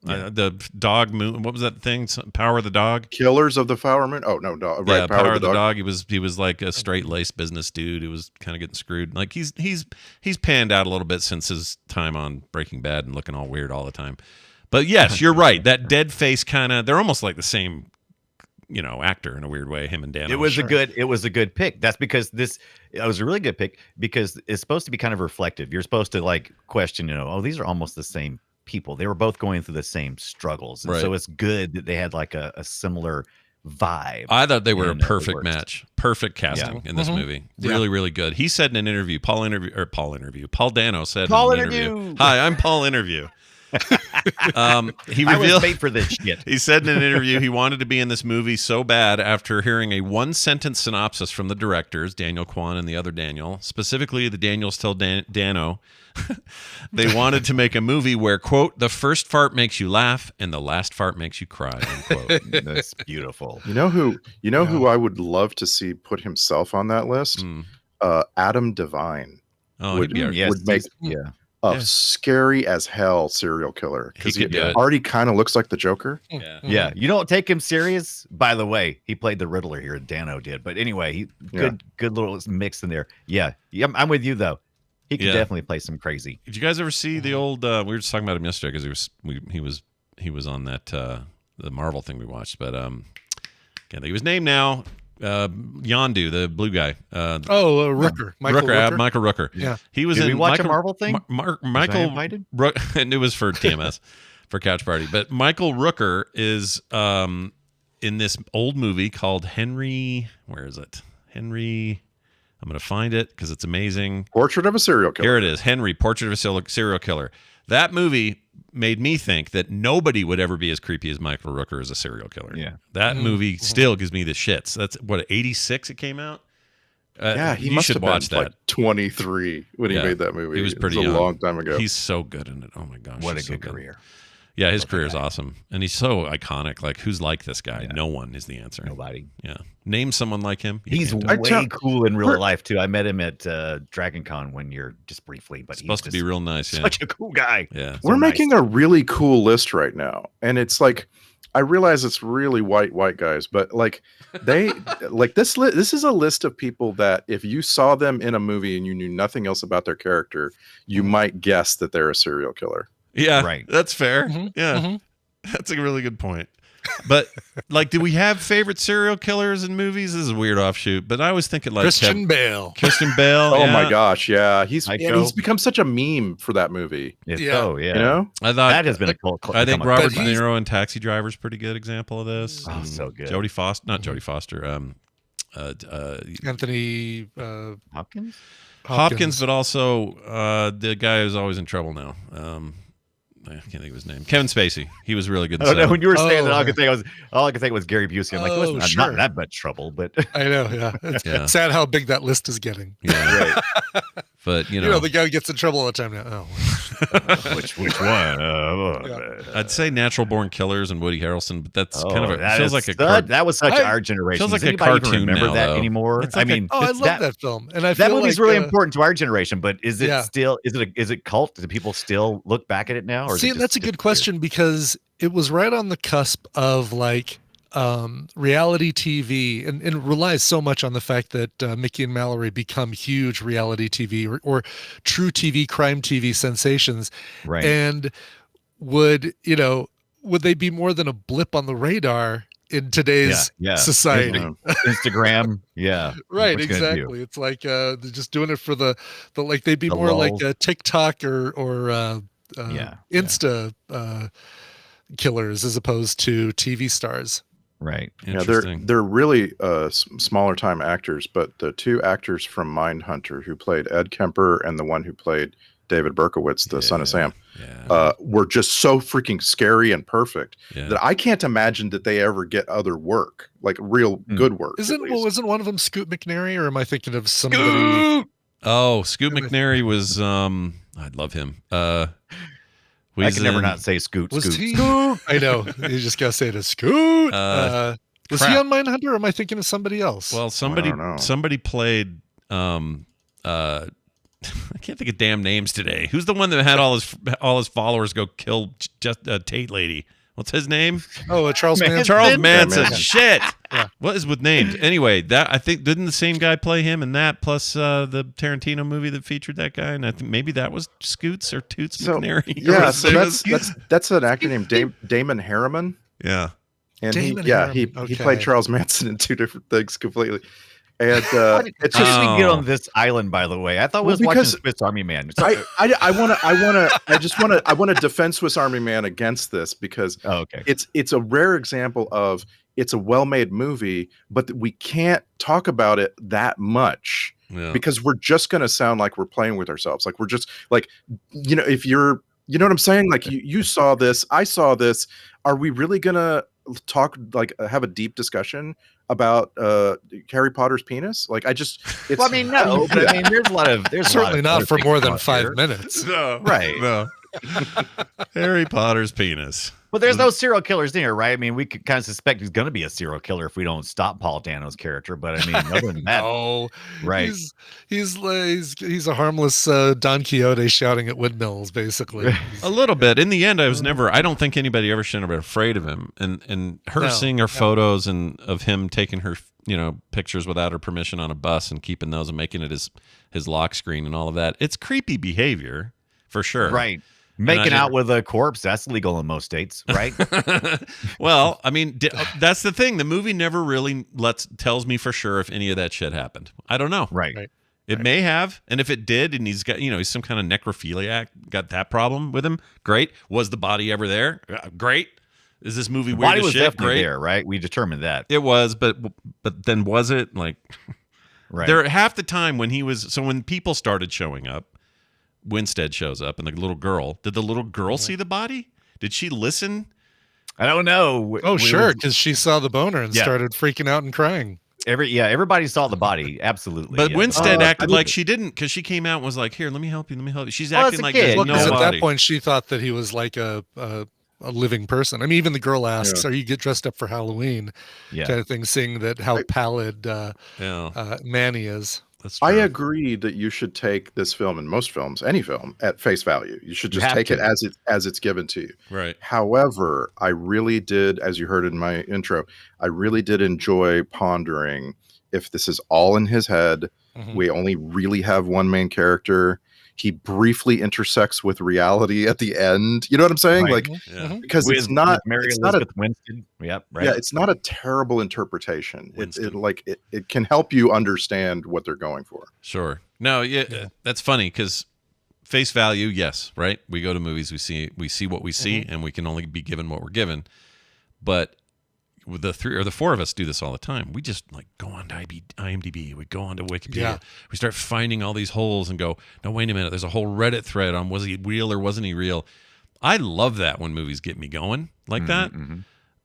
The dog moon. What was that thing? Power of the Dog. Killers of the Flower Moon. Oh no, dog. Right, yeah, Power of the Dog. He was like a straight laced business dude who was kind of getting screwed. Like he's panned out a little bit since his time on Breaking Bad and looking all weird all the time. But yes, you're right. That dead face kind of. They're almost like the same, actor in a weird way. Him and Dano. It was a good pick. That's because it was a really good pick because it's supposed to be kind of reflective. You're supposed to like question, these are almost the same people. They were both going through the same struggles, and so it's good that they had like a similar vibe. I thought they were a perfect match, perfect casting in this movie. Really, really good. He said in an interview, Paul Dano said in an interview, "Hi, I'm Paul Interview." He revealed, I was made for this shit. He said in an interview he wanted to be in this movie so bad after hearing a one-sentence synopsis from the directors, Daniel Kwan and the other Daniel, specifically the Daniels tell Dano. They wanted to make a movie where, quote, the first fart makes you laugh and the last fart makes you cry, unquote. That's beautiful. You know who I would love to see put himself on that list? Adam Devine. Oh, would make scary as hell serial killer because he already kind of looks like the Joker. Yeah, you don't take him serious. By the way, he played the Riddler here. Dano did, but anyway, good little mix in there. Yeah, I'm with you though. He could definitely play some crazy. Did you guys ever see the old? We were just talking about him yesterday because he was on that the Marvel thing we watched, but can't think of his name now. Yondu, the blue guy. Rooker. Michael Rooker. Michael Rooker. Yeah. He was Did we watch Michael, a Marvel thing? Michael and it was for TMS for Couch Party. But Michael Rooker is in this old movie called Henry. Where is it? Henry. I'm going to find it because it's amazing. Portrait of a Serial Killer. Here it is. Henry, Portrait of a Serial Killer. That movie made me think that nobody would ever be as creepy as Michael Rooker as a serial killer. Yeah. That movie still gives me the shits. That's what, 86 it came out? He you must should have watch been that. like 23 when he made that movie. He was pretty a young. long time ago. He's so good in it. Oh my gosh. What a so good career. Yeah, his career is awesome. And he's so iconic. Like, who's like this guy? No one is the answer. Nobody. Yeah. Name someone like him. He's way cool in real life, too. I met him at Dragon Con one year, just briefly. But supposed to be real nice. Such a cool guy. Yeah. We're making a really cool list right now. And it's like, I realize it's really white guys, but like they like this is a list of people that if you saw them in a movie and you knew nothing else about their character, you might guess that they're a serial killer. Yeah, right. That's fair. Yeah, that's a really good point. But like, do we have favorite serial killers in movies? This is a weird offshoot, but I was thinking like Christian Bale. Oh my gosh, yeah, he's become such a meme for that movie. You know, I thought that has been a cult. I think Robert De Niro in Taxi Driver is a pretty good example of this. Oh, so good. Jodie Foster, not Jodie Foster. Anthony Hopkins, but also the guy who's always in trouble now. I can't think of his name. Kevin Spacey. He was really good. I don't know. When you were saying that, all I could think was Gary Busey. I'm like, listen, I'm sure. not in that much trouble, but I know. Yeah, it's sad how big that list is getting. Yeah, right. But you know, the guy gets in trouble all the time now. Which one? I'd say Natural Born Killers and Woody Harrelson, but that's kind of feels like that was such our generation. Feels like Does a cartoon even remember now, that though. anymore? Like I love that film, and I that feel movie's like, really important to our generation. But is it yeah. is it cult? Do people still look back at it now? Or See, that's a good question because it was right on the cusp of like reality TV and it relies so much on the fact that Mickey and Mallory become huge reality TV or true TV, crime TV sensations. Right. And would they be more than a blip on the radar in today's society? Instagram, yeah. Right, What you gonna do? exactly. It's like they're just doing it for the like they'd be The more like lulz. a TikTok or Insta killers as opposed to TV stars. Right. Yeah, Interesting. they're really smaller time actors, but the two actors from Mindhunter who played Ed Kemper and the one who played David Berkowitz, the son of Sam, were just so freaking scary and perfect that I can't imagine that they ever get other work, like real good work. Wasn't one of them Scoot McNairy, or am I thinking of somebody? Oh, Scoot McNairy was I love him. I can never not say Scoot. Was Scoot. he? I know. You just gotta say it, Scoot. Was he on Mindhunter, or am I thinking of somebody else? Well, somebody played I can't think of damn names today. Who's the one that had all his followers go kill just Tate lady? What's his name? Oh, Charles Manson. Charles Manson. Shit. Yeah. What is with names? Anyway, that I think didn't the same guy play him in that plus the Tarantino movie that featured that guy, and I think maybe that was Scoots or Toots McNairy. Yeah, so that's an actor named Damon Harriman. Yeah. And Damon he Harriman. played Charles Manson in two different things completely. And it's How just did we get on this island, by the way? I thought we was watching Swiss Army Man. I want to defend Swiss Army Man against this because it's a rare example of it's a well-made movie, but we can't talk about it that much because we're just going to sound like we're playing with ourselves. Like we're just like, if you're, you know what I'm saying? Like you saw this, I saw this. Are we really going to talk, like have a deep discussion about Harry Potter's penis? Like it's well, I mean, no, but I mean, there's certainly not for more than here. 5 minutes. No. Right. No. Harry Potter's penis. But there's no serial killers in here, right? I mean, we could kind of suspect he's going to be a serial killer if we don't stop Paul Dano's character. But I mean, other than that, right? He's a harmless Don Quixote shouting at windmills, basically. A little bit. In the end, I don't think anybody ever should have been afraid of him. And her seeing her photos and of him taking her, pictures without her permission on a bus and keeping those and making it his lock screen and all of that. It's creepy behavior for sure. Right. Making out with a corpse, that's legal in most states, right? Well, I mean, that's the thing. The movie never really tells me for sure if any of that shit happened. I don't know. Right. It may have, and if it did, and he's got, he's some kind of necrophiliac, got that problem with him. Great. Was the body ever there? Great. Is this movie weird body as was shit? definitely Great. there, right? We determined that. It was, but then was it? Like, right. There half the time when people started showing up, Winstead shows up and the little girl. Did the little girl see the body? Did she listen? I don't know. Sure, because she saw the boner and started freaking out and crying. Everybody saw the body, absolutely. But Winstead acted like she didn't, because she came out and was like, "Here, let me help you." She's acting like there's no at body. that point, she thought that he was like a living person. I mean, even the girl asks, "Are you get dressed up for Halloween?" Kind of thing, seeing that how pallid Manny is. I agree that you should take this film and most films, any film, at face value. You should just take it as it's given to you. Right. However, I really did, as you heard in my intro, I really did enjoy pondering if this is all in his head. We only really have one main character. He briefly intersects with reality at the end. You know what I'm saying? Right. Like, because it's not Elizabeth Winstead. Yep. Right. Yeah, it's not a terrible interpretation. It can help you understand what they're going for. Sure. No, that's funny because face value, yes, right. We go to movies, we see what we see, and we can only be given what we're given. But the 3 or the 4 of us do this all the time. We just go on to IMDb. We go on to Wikipedia. Yeah. We start finding all these holes and go, no, wait a minute. There's a whole Reddit thread on was he real or wasn't he real? I love that when movies get me going like that.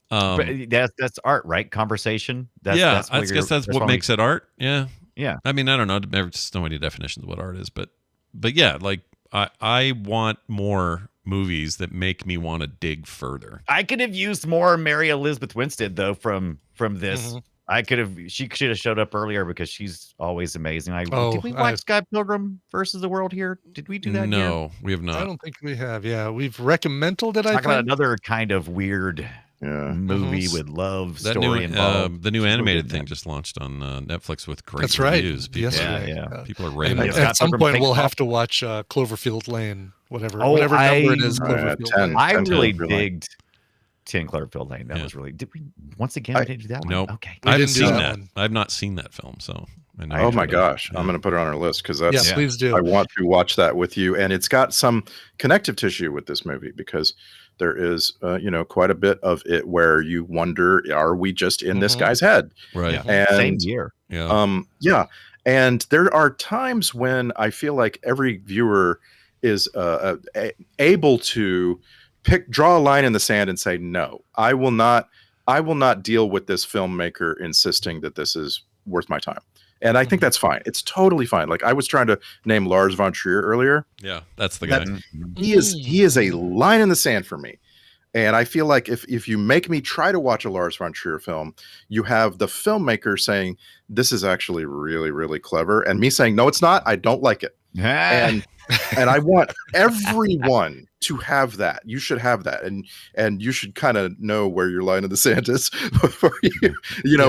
But that's art, right? Conversation. I guess that's what makes it art. Yeah. Yeah. I mean, I don't know. There's so many definitions of what art is, but yeah, like I want more movies that make me want to dig further. I could have used more Mary Elizabeth Winstead though from this. She should have showed up earlier because she's always amazing. Did we watch Scott Pilgrim versus the World here? Did we do that? No, we have not. I don't think we have. Yeah, we've recommended it. Talk about another kind of weird movie with love story involved. The new animated thing just launched on Netflix with great reviews. People, Yesterday. People are raving. At some point, we'll have to watch Cloverfield Lane whatever Oh, whatever number it I- is. Oh, yeah, Cloverfield 10. Lane. I 10 really Cloverfield Lane. digged 10 Cloverfield Lane. That Yeah. was really. Did we once again? We I- didn't do that one. Nope. Okay. We I haven't didn't do seen that that. one. I've not seen that film, so I know Oh you've my heard of it. gosh, Yeah. I'm going to put it on our list because Yeah, that's. please do. I want to watch that with you, and it's got some connective tissue with this movie because there is, quite a bit of it where you wonder, are we just in this Mhm. guy's head? Right. Yeah. Same And year. Yeah. yeah, and there are times when I feel like every viewer is able to draw a line in the sand and say, no, I will not deal with this filmmaker insisting that this is worth my time. And I think that's fine. It's totally fine. Like I was trying to name Lars von Trier earlier. Yeah. That's the guy. He is a line in the sand for me. And I feel like if you make me try to watch a Lars von Trier film, you have the filmmaker saying, this is actually really, really clever. And me saying, no, it's not. I don't like it. And and I want everyone to have that. You should have that. And you should kind of know where your line in the sand is before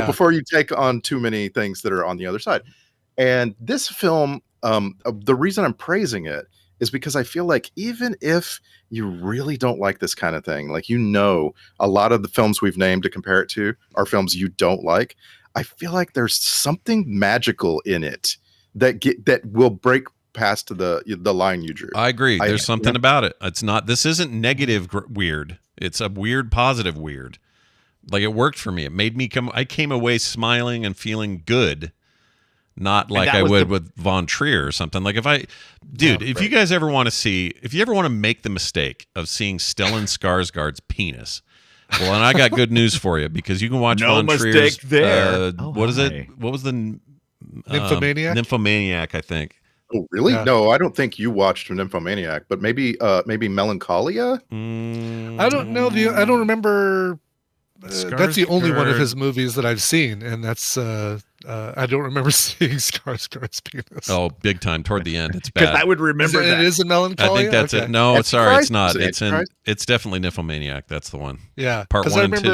before you take on too many things that are on the other side. And this film, the reason I'm praising it is because I feel like even if you really don't like this kind of thing, like, a lot of the films we've named to compare it to are films you don't like. I feel like there's something magical in it that will break past the line you drew. I agree. There's something about it. This isn't negative weird. It's a weird, positive weird. Like it worked for me. It made me I came away smiling and feeling good. Not like I would with Von Trier or something. Like if you guys ever want to make the mistake of seeing Stellan Skarsgård's penis, well, and I got good news for you because you can watch No Von mistake Trier's. there. What is it? What was the Nymphomaniac? Nymphomaniac, I think. Oh, really? Yeah. No, I don't think you watched Nymphomaniac, but maybe Melancholia. I don't know. I don't remember. That's the only one of his movies that I've seen, and that's I don't remember seeing Skarsgård's penis. Oh, big time toward the end. It's Because bad. I would remember that. It is in Melancholia. I think that's Okay. it. No, That's sorry, it's Christ. not. Is it It's in. Christ? It's definitely Nymphomaniac. That's the one. Yeah, Part because 1 I and 2.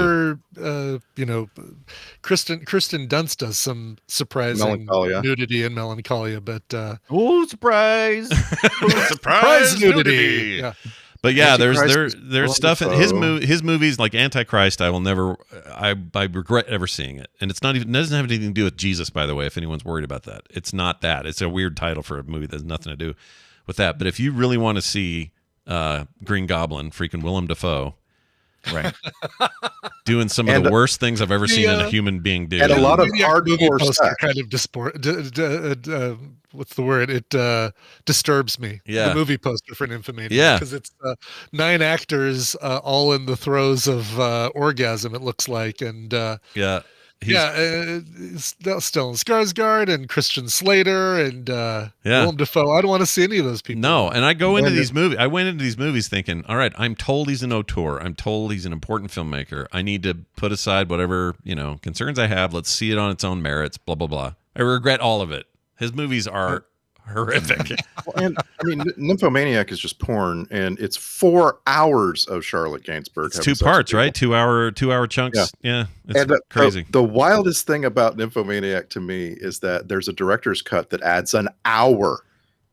remember, Kristen Dunst does some surprising Melancholia. nudity in Melancholia, but Oh, surprise! Surprise nudity. Yeah. But yeah, Antichrist there's is stuff in his wonderful. his movies like Antichrist. I will never. I regret ever seeing it, and it doesn't have anything to do with Jesus. By the way, if anyone's worried about that, it's not that. It's a weird title for a movie that has nothing to do with that. But if you really want to see Green Goblin, freaking Willem Dafoe, Right. doing some of And the worst things I've ever seen in a human being do. and a lot of Movie hardcore poster sex. kind of what's the word? It disturbs me. Yeah. The movie poster for Nymphomaniac. Yeah. Because it's 9 actors all in the throes of orgasm, it looks like. And Yeah. it's Stellan Skarsgård and Christian Slater and Willem Dafoe. I don't want to see any of those people. No, and I go into these movies. I went into these movies thinking, all right, I'm told he's an auteur. I'm told he's an important filmmaker. I need to put aside whatever concerns I have. Let's see it on its own merits. Blah blah blah. I regret all of it. His movies are horrific. And I mean, Nymphomaniac is just porn, and it's 4 hours of Charlotte Gainsbourg. It's having 2 sex parts, with right? people. 2 hour chunks. Yeah, it's And crazy. The wildest thing about Nymphomaniac to me is that there's a director's cut that adds an hour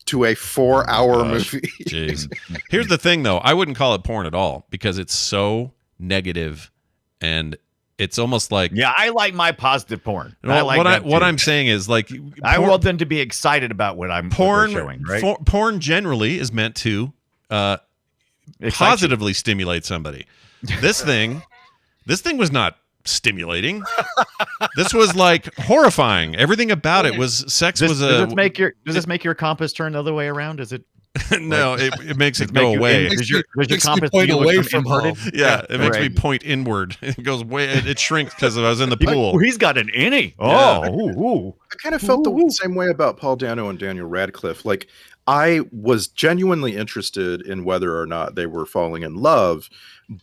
to a 4-hour movie. Jeez. Here's the thing, though. I wouldn't call it porn at all because it's so negative, and it's almost like I like my positive porn. I Well, like what I'm saying is like I want them to be excited about what I'm porn showing. Right? Porn generally is meant to positively stimulate somebody. This thing was not stimulating. This was like horrifying. Everything about it was sex. Does this make your compass turn the other way around? Is it? No, it makes it go make you- away. Does your Makes me compass point needle away become from inverted? home. Yeah, it makes me Right. point inward. It goes way. It shrinks because I was in the You're like, pool. "Oh, he's got an innie. Yeah. Oh, ooh. I kind of felt the same way about Paul Dano and Daniel Radcliffe. Like, I was genuinely interested in whether or not they were falling in love,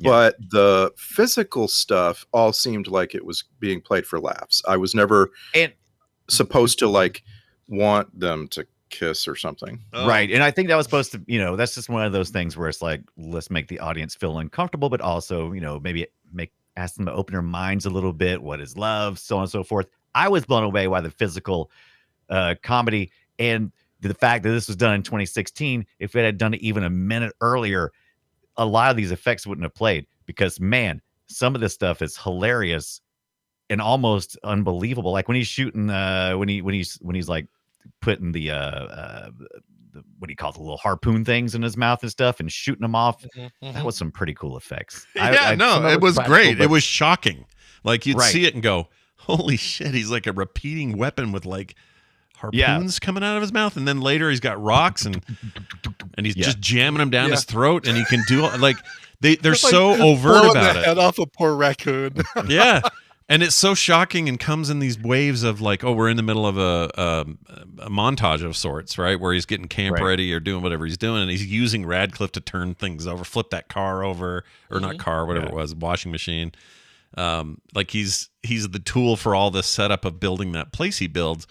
but the physical stuff all seemed like it was being played for laughs. I was never And- supposed to like want them to kiss or something. Right. And I think that was supposed to, that's just one of those things where it's like, let's make the audience feel uncomfortable, but also, maybe ask them to open their minds a little bit. What is love? So on and so forth. I was blown away by the physical comedy. And the fact that this was done in 2016, if it had done it even a minute earlier, a lot of these effects wouldn't have played, because man, some of this stuff is hilarious and almost unbelievable. Like when he's shooting, when he's like putting the what do you call it, the little harpoon things in his mouth and stuff and shooting them off. That was some pretty cool effects. No, it was great. It was shocking. Like you'd Right. see it and go, holy shit, he's like a repeating weapon with like harpoons coming out of his mouth, and then later he's got rocks and he's just jamming them down his throat, and he can do like they're so overt blowing about the it. head off a poor raccoon. Yeah. And it's so shocking and comes in these waves of like, oh, we're in the middle of a montage of sorts, right? Where he's getting camp ready or doing whatever he's doing. And he's using Radcliffe to turn things over, flip that car over, or not car, whatever it was, washing machine. Like he's the tool for all this setup of building that place he builds.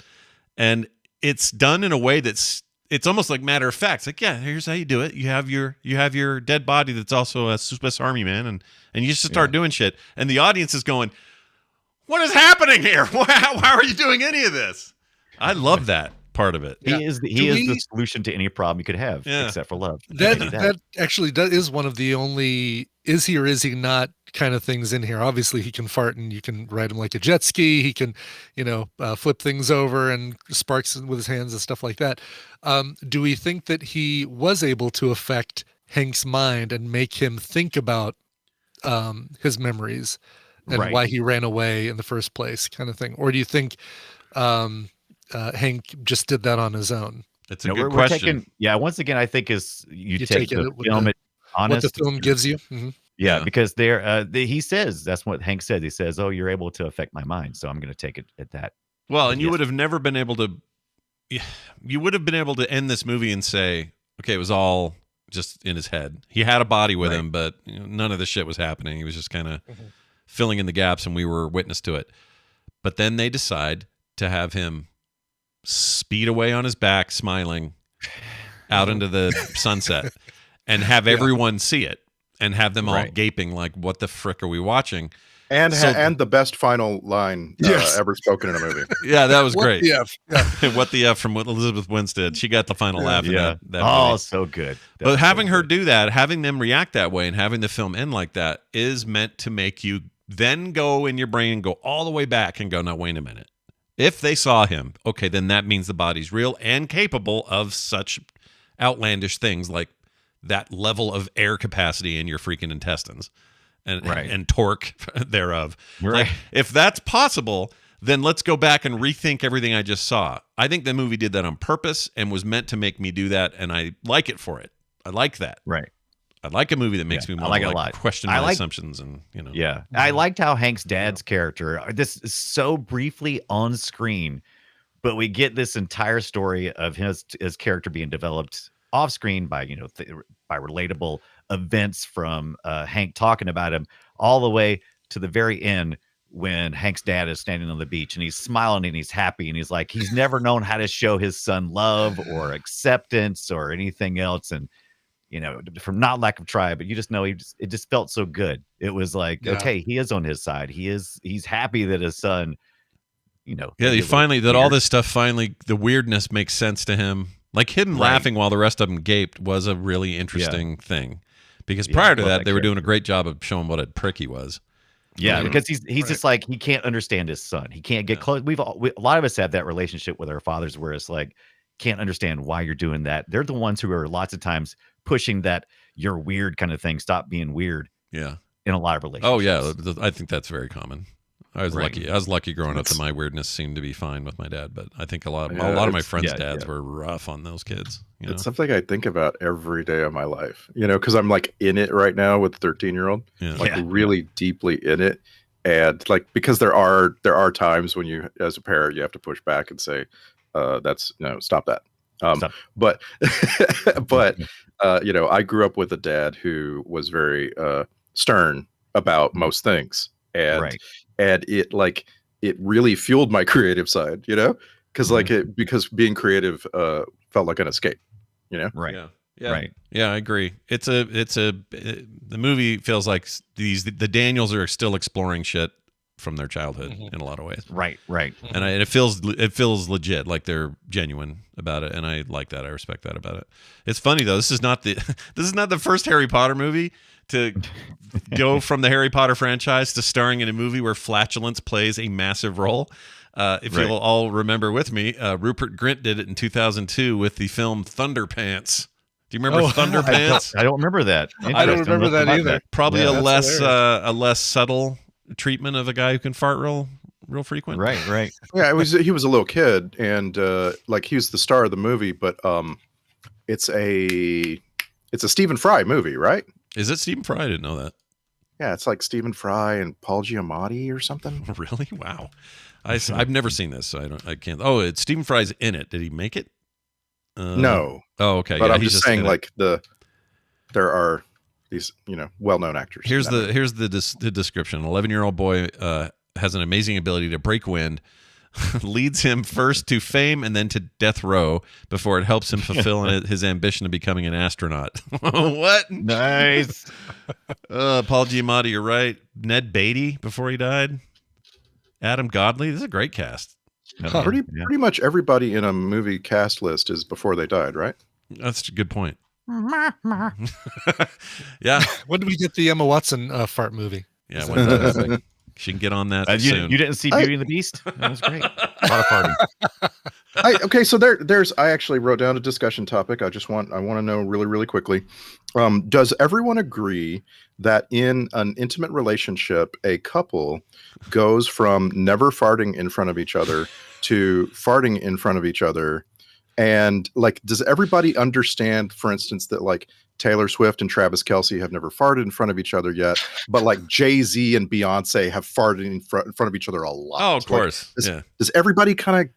And it's done in a way it's almost like matter of fact. It's like, yeah, here's how you do it. You have your dead body that's also a Swiss Army man, and you just start doing shit. And the audience is going, what is happening here? Why are you doing any of this? I love that part of it. He is the solution to any problem you could have, except for love. That actually is one of the only is he or is he not kind of things in here. Obviously, he can fart and you can ride him like a jet ski. He can, flip things over and sparks with his hands and stuff like that. Do we think that he was able to affect Hank's mind and make him think about his memories and why he ran away in the first place, kind of thing? Or do you think Hank just did that on his own? That's a good question. Once again, I think is you take the it film honest. What the film gives you. Mm-hmm. Yeah, because he says, that's what Hank said. He says, oh, you're able to affect my mind, so I'm going to take it at that. Well, and you would have never been able to, you would have been able to end this movie and say, okay, it was all just in his head. He had a body with him, but none of this shit was happening. He was just kind of filling in the gaps, and we were witness to it. But then they decide to have him speed away on his back, smiling out into the sunset, and have everyone see it, and have them all gaping like, what the frick are we watching? And the best final line ever spoken in a movie. Yeah, that was great. Yeah. What the F from what Elizabeth Winstead. She got the final laugh in that oh, movie. so good. But having her do that, having them react that way, and having the film end like that is meant to make you then go in your brain and go all the way back and go, now, wait a minute. If they saw him, okay, then that means the body's real and capable of such outlandish things like that level of air capacity in your freaking intestines and torque thereof. Like, if that's possible, then let's go back and rethink everything I just saw. I think the movie did that on purpose and was meant to make me do that, and I like it for it. I like that. Right. I like a movie that makes me want like to a lot. question my assumptions and Yeah, I liked how Hank's dad's character. This is so briefly on screen, but we get this entire story of his character being developed off screen by by relatable events from Hank talking about him, all the way to the very end when Hank's dad is standing on the beach and he's smiling and he's happy and he's like he's never known how to show his son love or acceptance or anything else, and from not lack of try, but you just know it just felt so good. It was like, okay, he is on his side. He's happy that his son, he finally, that all this stuff finally, the weirdness makes sense to him. Like him laughing while the rest of them gaped was a really interesting thing. Because prior to that, they were doing a great job of showing what a prick he was. Yeah, because he's just like, he can't understand his son. He can't get close. A lot of us have that relationship with our fathers where it's like, can't understand why you're doing that. They're the ones who are lots of times pushing that you're weird kind of thing. Stop being weird. Yeah. In a lot of relationships. Oh yeah. I think that's very common. I was lucky. I was lucky growing up that my weirdness seemed to be fine with my dad, but I think a lot of my friends' dads were rough on those kids. It's something I think about every day of my life, because I'm like in it right now with the 13-year-old, really deeply in it. And like, because there are times when you, as a parent, you have to push back and say, stop that. But I grew up with a dad who was very stern about most things, and it really fueled my creative side, because being creative felt like an escape, Right. Yeah. Right. Yeah, I agree. The movie feels like the Daniels are still exploring shit from their childhood in a lot of ways. Right. And it feels legit, like they're genuine about it, and I like that. I respect that about it. It's funny though. This is not the first Harry Potter movie to go from the Harry Potter franchise to starring in a movie where flatulence plays a massive role. If you'll all remember with me, Rupert Grint did it in 2002 with the film Thunderpants. Do you remember Thunderpants? I don't remember that. I don't remember that either. Probably Yeah, a that's less subtle treatment of a guy who can fart real frequent. Right. Yeah, he was a little kid, and like he was the star of the movie, but it's a Stephen Fry movie, right? Is it Stephen Fry? I didn't know that. Yeah, it's like Stephen Fry and Paul Giamatti or something. Really? Wow. I've never seen this, so I can't. Oh, it's Stephen Fry's in it. Did he make it? No. Oh, okay. But yeah, I'm he's just saying, in it. like there are these, well-known actors. Here's the description. An 11-year-old boy has an amazing ability to break wind, leads him first to fame and then to death row before it helps him fulfill his ambition of becoming an astronaut. What? Nice. Paul Giamatti, you're right. Ned Beatty before he died. Adam Godley. This is a great cast. Pretty much everybody in a movie cast list is before they died, right? That's a good point. Yeah. When do we get the Emma Watson fart movie? Yeah. When she can get on that soon. You didn't see Beauty and the Beast? That was great. A lot of farting. Okay, so I actually wrote down a discussion topic. I want to know really, really quickly. Does everyone agree that in an intimate relationship, a couple goes from never farting in front of each other to farting in front of each other? And like, does everybody understand, for instance, that like Taylor Swift and Travis Kelce have never farted in front of each other yet, but like Jay-Z and Beyonce have farted in front of each other a lot? Oh, of course. Like, does everybody kind of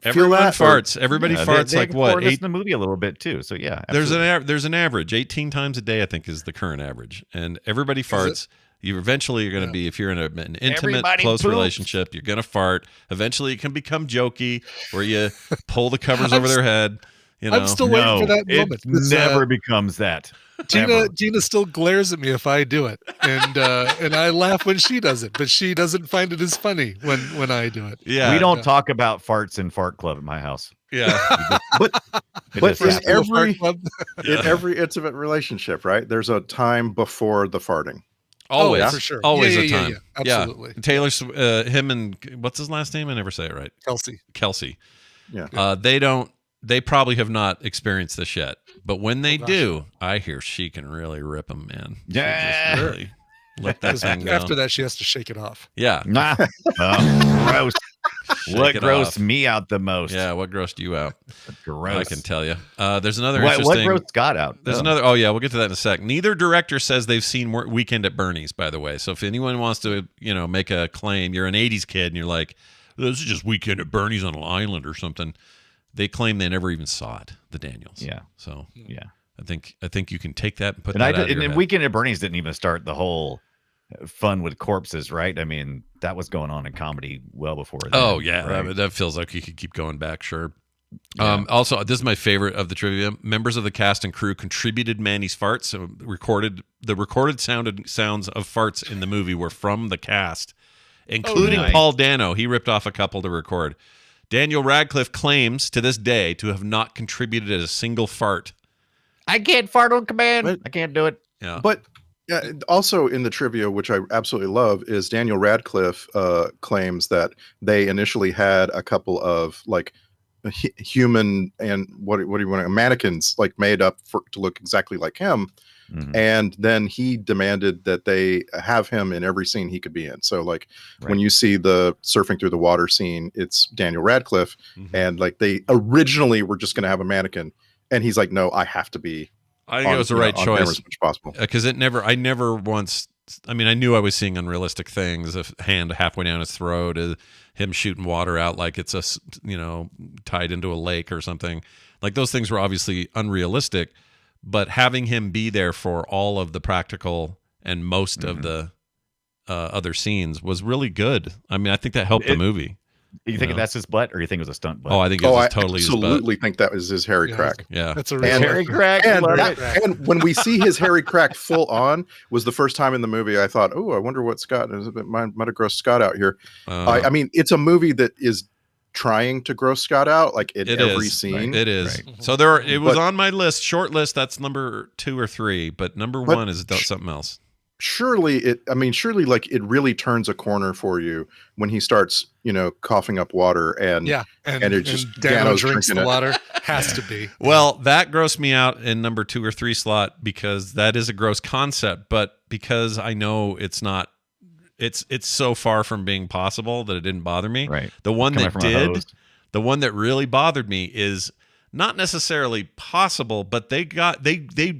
Everyone farts. Everybody farts they like what? This in the movie a little bit too. So yeah, there's an average. 18 times a day, I think, is the current average, and everybody farts. You eventually are going to be, if you're in an intimate, Everybody close poops. relationship, you're going to fart. Eventually, it can become jokey, where you pull the covers over their head. I'm still waiting for that moment. It never becomes that. Gina still glares at me if I do it, and I laugh when she does it, but she doesn't find it as funny when I do it. Yeah, we don't talk about farts in Fart Club at my house. Yeah, but in every intimate relationship, right? There's a time before the farting. Always, for sure. Always a time. Absolutely. Yeah. Taylor, him and what's his last name? I never say it right. Kelsey. Yeah. They probably have not experienced this yet, but when they do, I hear she can really rip them, man. Yeah. Really let that thing go. After that, she has to shake it off. Yeah. Nah. Gross. What grossed me out the most? Yeah, what grossed you out? Gross. I can tell you. There's another What interesting. grossed Scott out? There's another. Oh yeah, we'll get to that in a sec. Neither director says they've seen Weekend at Bernie's, by the way. So if anyone wants to, make a claim, you're an '80s kid and you're like, this is just Weekend at Bernie's on an island or something. They claim they never even saw it, the Daniels. Yeah. So yeah, I think you can take that and put that out of your head. Weekend at Bernie's didn't even start the whole fun with corpses, right? I mean, that was going on in comedy well before that. Oh yeah, right? that feels like you could keep going back. Sure. Yeah. Also, this is my favorite of the trivia. Members of the cast and crew contributed Manny's farts. So recorded sounds of farts in the movie were from the cast, including nice. Paul Dano. He ripped off a couple to record. Daniel Radcliffe claims to this day to have not contributed a single fart. I can't fart on command. I can't do it. Yeah. But also in the trivia, which I absolutely love, is Daniel Radcliffe claims that they initially had a couple of like human and what do you want, mannequins like made up to look exactly like him. Mm-hmm. And then he demanded that they have him in every scene he could be in. So like when you see the surfing through the water scene, it's Daniel Radcliffe. Mm-hmm. And like they originally were just going to have a mannequin. And he's like, no, I have to be. I think it was the right choice. As much as possible. Because I never once, I mean, I knew I was seeing unrealistic things. A hand halfway down his throat, him shooting water out like it's tied into a lake or something. Like those things were obviously unrealistic. But having him be there for all of the practical and most of the other scenes was really good. I mean, I think that helped the movie. You think know? that's his butt, or you think it was a stunt butt? Oh, I think it's Oh, I totally his butt. absolutely think that was his hairy Yeah, crack. Yeah. That's a And- real Harry Crack. And, love it. and when we see his hairy crack full on, was the first time in the movie I thought, oh, I wonder what Scott is. Might have grossed Scott out here. I mean, it's a movie that is trying to gross Scott out, like in It every is. scene. It is. Right. So it was But- on my list, short list. That's number 2 or 3, but number 1 is something else. Surely like it really turns a corner for you when he starts, coughing up water and and it just Dano Dano's drinks the drinking it. water. Has to be. Well, that grossed me out in number 2 or 3 slot because that is a gross concept, but because I know it's not, it's so far from being possible that it didn't bother me. Right. The one Coming that from a did, hose. the one that really bothered me is not necessarily possible, but they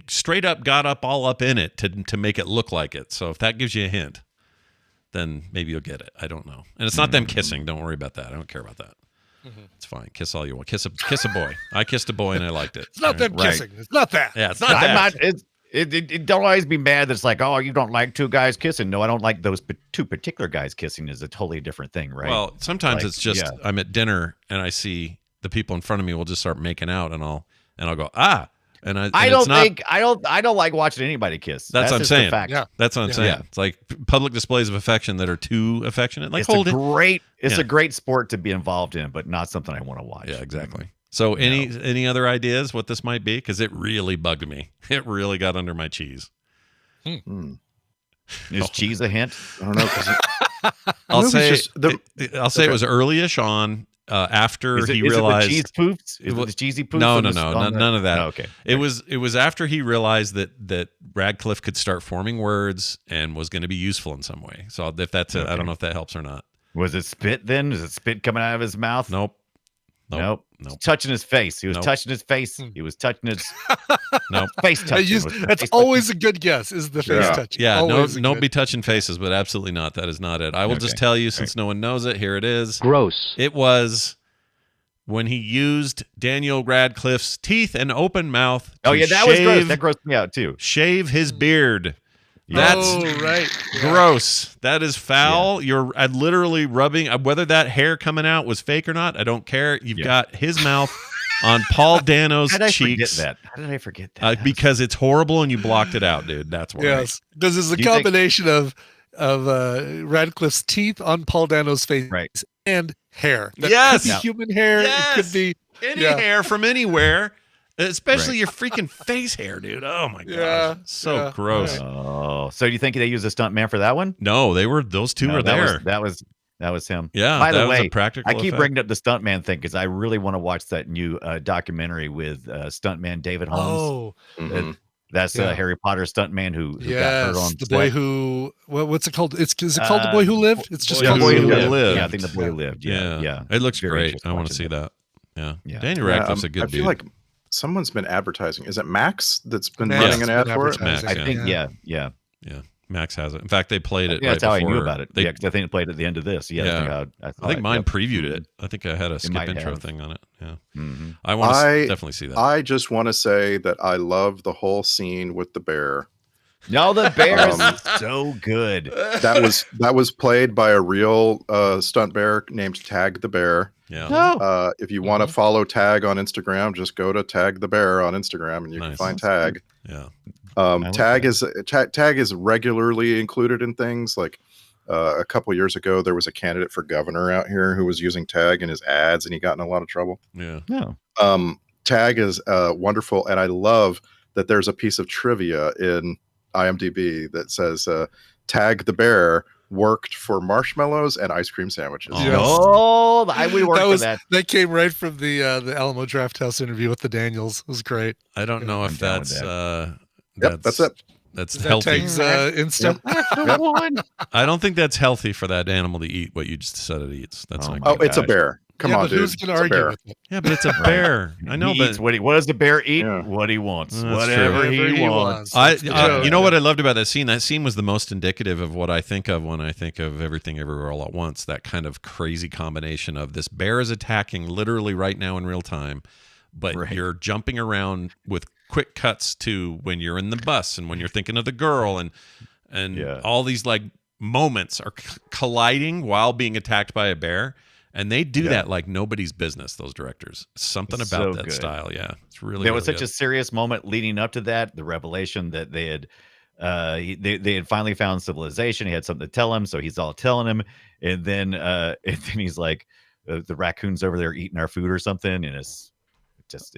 straight up got all up in it to make it look like it. So if that gives you a hint, then maybe you'll get it. I don't know. And it's not them kissing. Don't worry about that. I don't care about that. It's fine. Kiss all you want. Kiss a boy. I kissed a boy and I liked it. It's not them Right. kissing. It's not that. Yeah, it's not I'm that. not. It don't always be mad. That's like, oh, you don't like two guys kissing. No, I don't like those two particular guys kissing. Is a totally different thing, right? Well, sometimes Like, it's just yeah. I'm at dinner and I see the people in front of me will just start making out and I'll go and I it's not, I don't like watching anybody kiss. That's what I'm just a saying. fact. Yeah. that's what I'm Yeah. saying. Yeah. It's like public displays of affection that are too affectionate. Like It's hold a it. great. It's Yeah. a great sport to be involved in, but not something I want to watch. Yeah, exactly. So any other ideas what this might be? Because it really bugged me. It really got under my cheese. Is cheese a hint? I don't know. 'Cause I'll movie's say just- it was early-ish on after Is it, he is realized it the cheese poofs? Is it the cheesy poofs? No, on no, the- no, on the- none of that. Oh, okay. It was after he realized that Radcliffe could start forming words and was going to be useful in some way. So if that's it, I don't know if that helps or not. Was it spit then? Is it spit coming out of his mouth? Nope. Nope. Nope. Touching his face. He was Nope. touching his face. He was touching his Nope. face touching. That's always a good guess. Is the face Yeah. touching? Yeah, Always don't a be good- touching faces, but absolutely not. That is not it. I will just Okay. tell you, since no one knows it, here it is. Gross. It was when he used Daniel Radcliffe's teeth and open mouth. Oh to yeah, that was gross. shave- That grossed me out too. Shave his beard. That's Oh, right. Yeah. gross. That is foul. You're literally rubbing, whether that hair coming out was fake or not, I don't care. You've Yeah. got his mouth on Paul Dano's How did I cheeks. forget that? How did I forget that? Because it's horrible and you blocked it out, dude. That's why. Yes, this is a Do you think- combination of Radcliffe's teeth on Paul Dano's face Right. and hair. That Yes. could be Yeah. human hair. Yes. It could be Any Yeah. hair from anywhere, especially Right. your freaking face hair, dude. Oh my god. Yeah, So yeah, gross. right. Oh, so do you think they used a stunt man for that one? No, those two No, were there. That was him. Yeah, By that the was a way, practical I keep effect. bringing up the stuntman thing because I really want to watch that new documentary with stuntman David Holmes. oh Mhm. That's Yeah. Harry Potter stuntman who got hurt on yes, the boy set. who what's it called? Is it called the boy who lived? It's just Boy called Who the boy who Lived. lived. Yeah, I think the boy who lived. Yeah. It looks Very great. interesting I want to watching see that. that. Yeah. Yeah. Daniel Yeah, Radcliffe's a good I feel dude. like someone's been advertising. Is it Max that's been Max running has an ad been for it? advertising. Max, I think Yeah. yeah. Yeah, Max has it. In fact, they played it. That's right how I before knew about it. They, Yeah, 'cause I think it played at the end of this. Yeah, Yeah. I I think mine yep. previewed it. I think I had a skip might intro have. thing on it. Yeah, Mhm. I want to I- definitely see that. I just want to say that I love the whole scene with the bear. No, the bear is Um, so good. That was played by a real stunt bear named Tag the Bear. yeah, No. If you want to follow Tag on Instagram, just go to Tag the Bear on Instagram, and you can Nice. find Tag. yeah. like Tag is regularly included in things like a couple years ago there was a candidate for governor out here who was using Tag in his ads, and he got in a lot of trouble. Yeah. No. Tag is wonderful, and I love that there's a piece of trivia in IMDb that says Tag the Bear worked for marshmallows and ice cream sandwiches. Oh. Yes. Oh, I would work for that. that came right from the Alamo Draft House interview with the Daniels. It was great. I don't know if I'm down with that's Yep, that's it. That's Is that healthy. Tag's Insta? I don't think that's healthy for that animal to eat what you just said it eats. That's Oh not my Oh, good. it's a gosh. bear. Come yeah, on, but dude. who's gonna It's a argue bear. with it? Yeah, but it's a bear. I know, He but eats what does the bear eat? Yeah. What he wants. That's Whatever true. he Whatever he wants. wants. you know what I loved about that scene? That scene was the most indicative of what I think of when I think of Everything Everywhere All at Once. That kind of crazy combination of this bear is attacking literally right now in real time, but Right. you're jumping around with quick cuts to when you're in the bus and when you're thinking of the girl and Yeah. all these like moments are colliding while being attacked by a bear. And they do Yeah. that like nobody's business, those directors. Something It's about so that good. style. Yeah. It's really, There was really such a serious moment leading up to that, the revelation that they had they had finally found civilization. He had something to tell him, so he's all telling him, and then he's like, the raccoons over there eating our food or something, and it's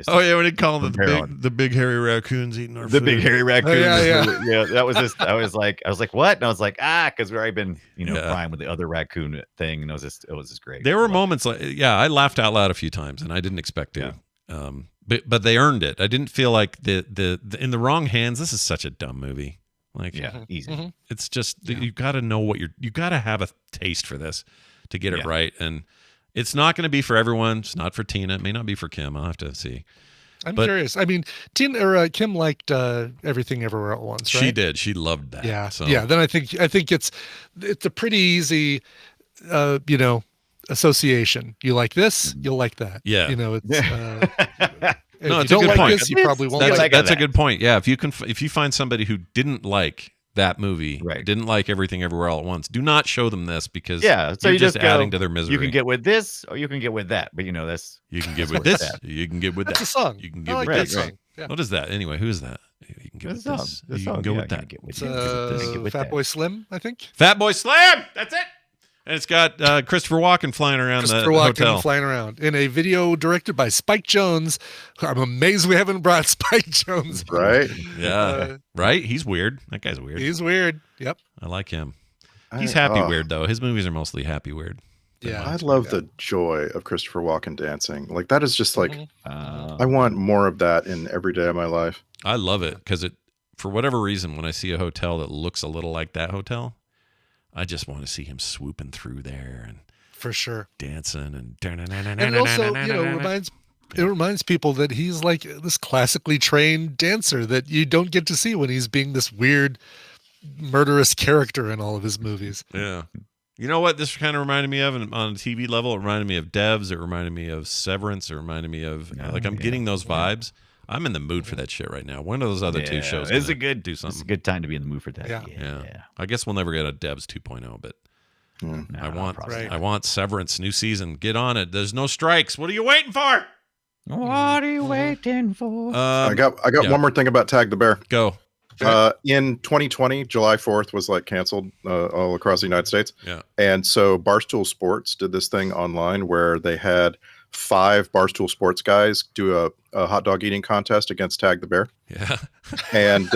Oh yeah, when they call them from Parental. the big hairy raccoons eating our the food. big hairy raccoon. yeah. That was just. I was like, what? And I was like, because we've already been, Yeah. crying with the other raccoon thing, and it was just great. There were moments like, I laughed out loud a few times, and I didn't expect to. But they earned it. I didn't feel like the in the wrong hands. This is such a dumb movie. Like, easy. it's just you got to know what you got to have a taste for this to get it Yeah. right, and it's not going to be for everyone. It's not for Tina. It may not be for Kim. I'll have to see. I'm But- curious. I mean, Kim liked Everything Everywhere at Once, right? She did. She loved that. Yeah. So. Yeah. Then I think it's a pretty easy, association. You like this, you'll like that. Yeah. It's. If No, you it's a don't good like point. this, you probably won't That's, like that's a that. good point. Yeah, if you find somebody who didn't like that movie, Right. didn't like Everything Everywhere All at Once, do not show them this because Yeah, so you're you just go, adding to their misery. You can get with this, or you can get with that. But that's You can get That's with where this. it's at. You can get with That's that. a song. You can I get like with that this. song. Yeah. What is that? Anyway, who is that? You can get with this. The You song, can go yeah, with that. It's get with that. Fatboy Slim, I think. Fat Boy Slam. That's it. And it's got Christopher Walken flying around Christopher the Walken hotel. flying around in a video directed by Spike Jonze. I'm amazed we haven't brought Spike Jonze. Right? Yeah, right. He's weird. That guy's weird. He's weird. Yep. I like him. He's happy weird though. His movies are mostly happy weird. Yeah. I love the joy of Christopher Walken dancing. Like that is just like Mm-hmm. I want more of that in every day of my life. I love it because for whatever reason, when I see a hotel that looks a little like that hotel, I just want to see him swooping through there and For sure. dancing and. And it also, reminds people that he's like this classically trained dancer that you don't get to see when he's being this weird, murderous character in all of his movies. Yeah. You know what this kind of reminded me of on a TV level? It reminded me of Devs. It reminded me of Severance. It reminded me of I'm getting those vibes. I'm in the mood for that shit right now. One of those other two shows. It's gonna a good do something. It's a good time to be in the mood for that. Yeah. Yeah. I guess we'll never get a Devs 2.0, but Probably I want Severance new season. Get on it. There's no strikes. What are you waiting for? What are you waiting for? I got yeah. one more thing about Tag the Bear. Go. In 2020, July 4th was like canceled all across the United States. Yeah. And so Barstool Sports did this thing online where they had 5 Barstool Sports guys do a hot dog eating contest against Tag the Bear. Yeah. And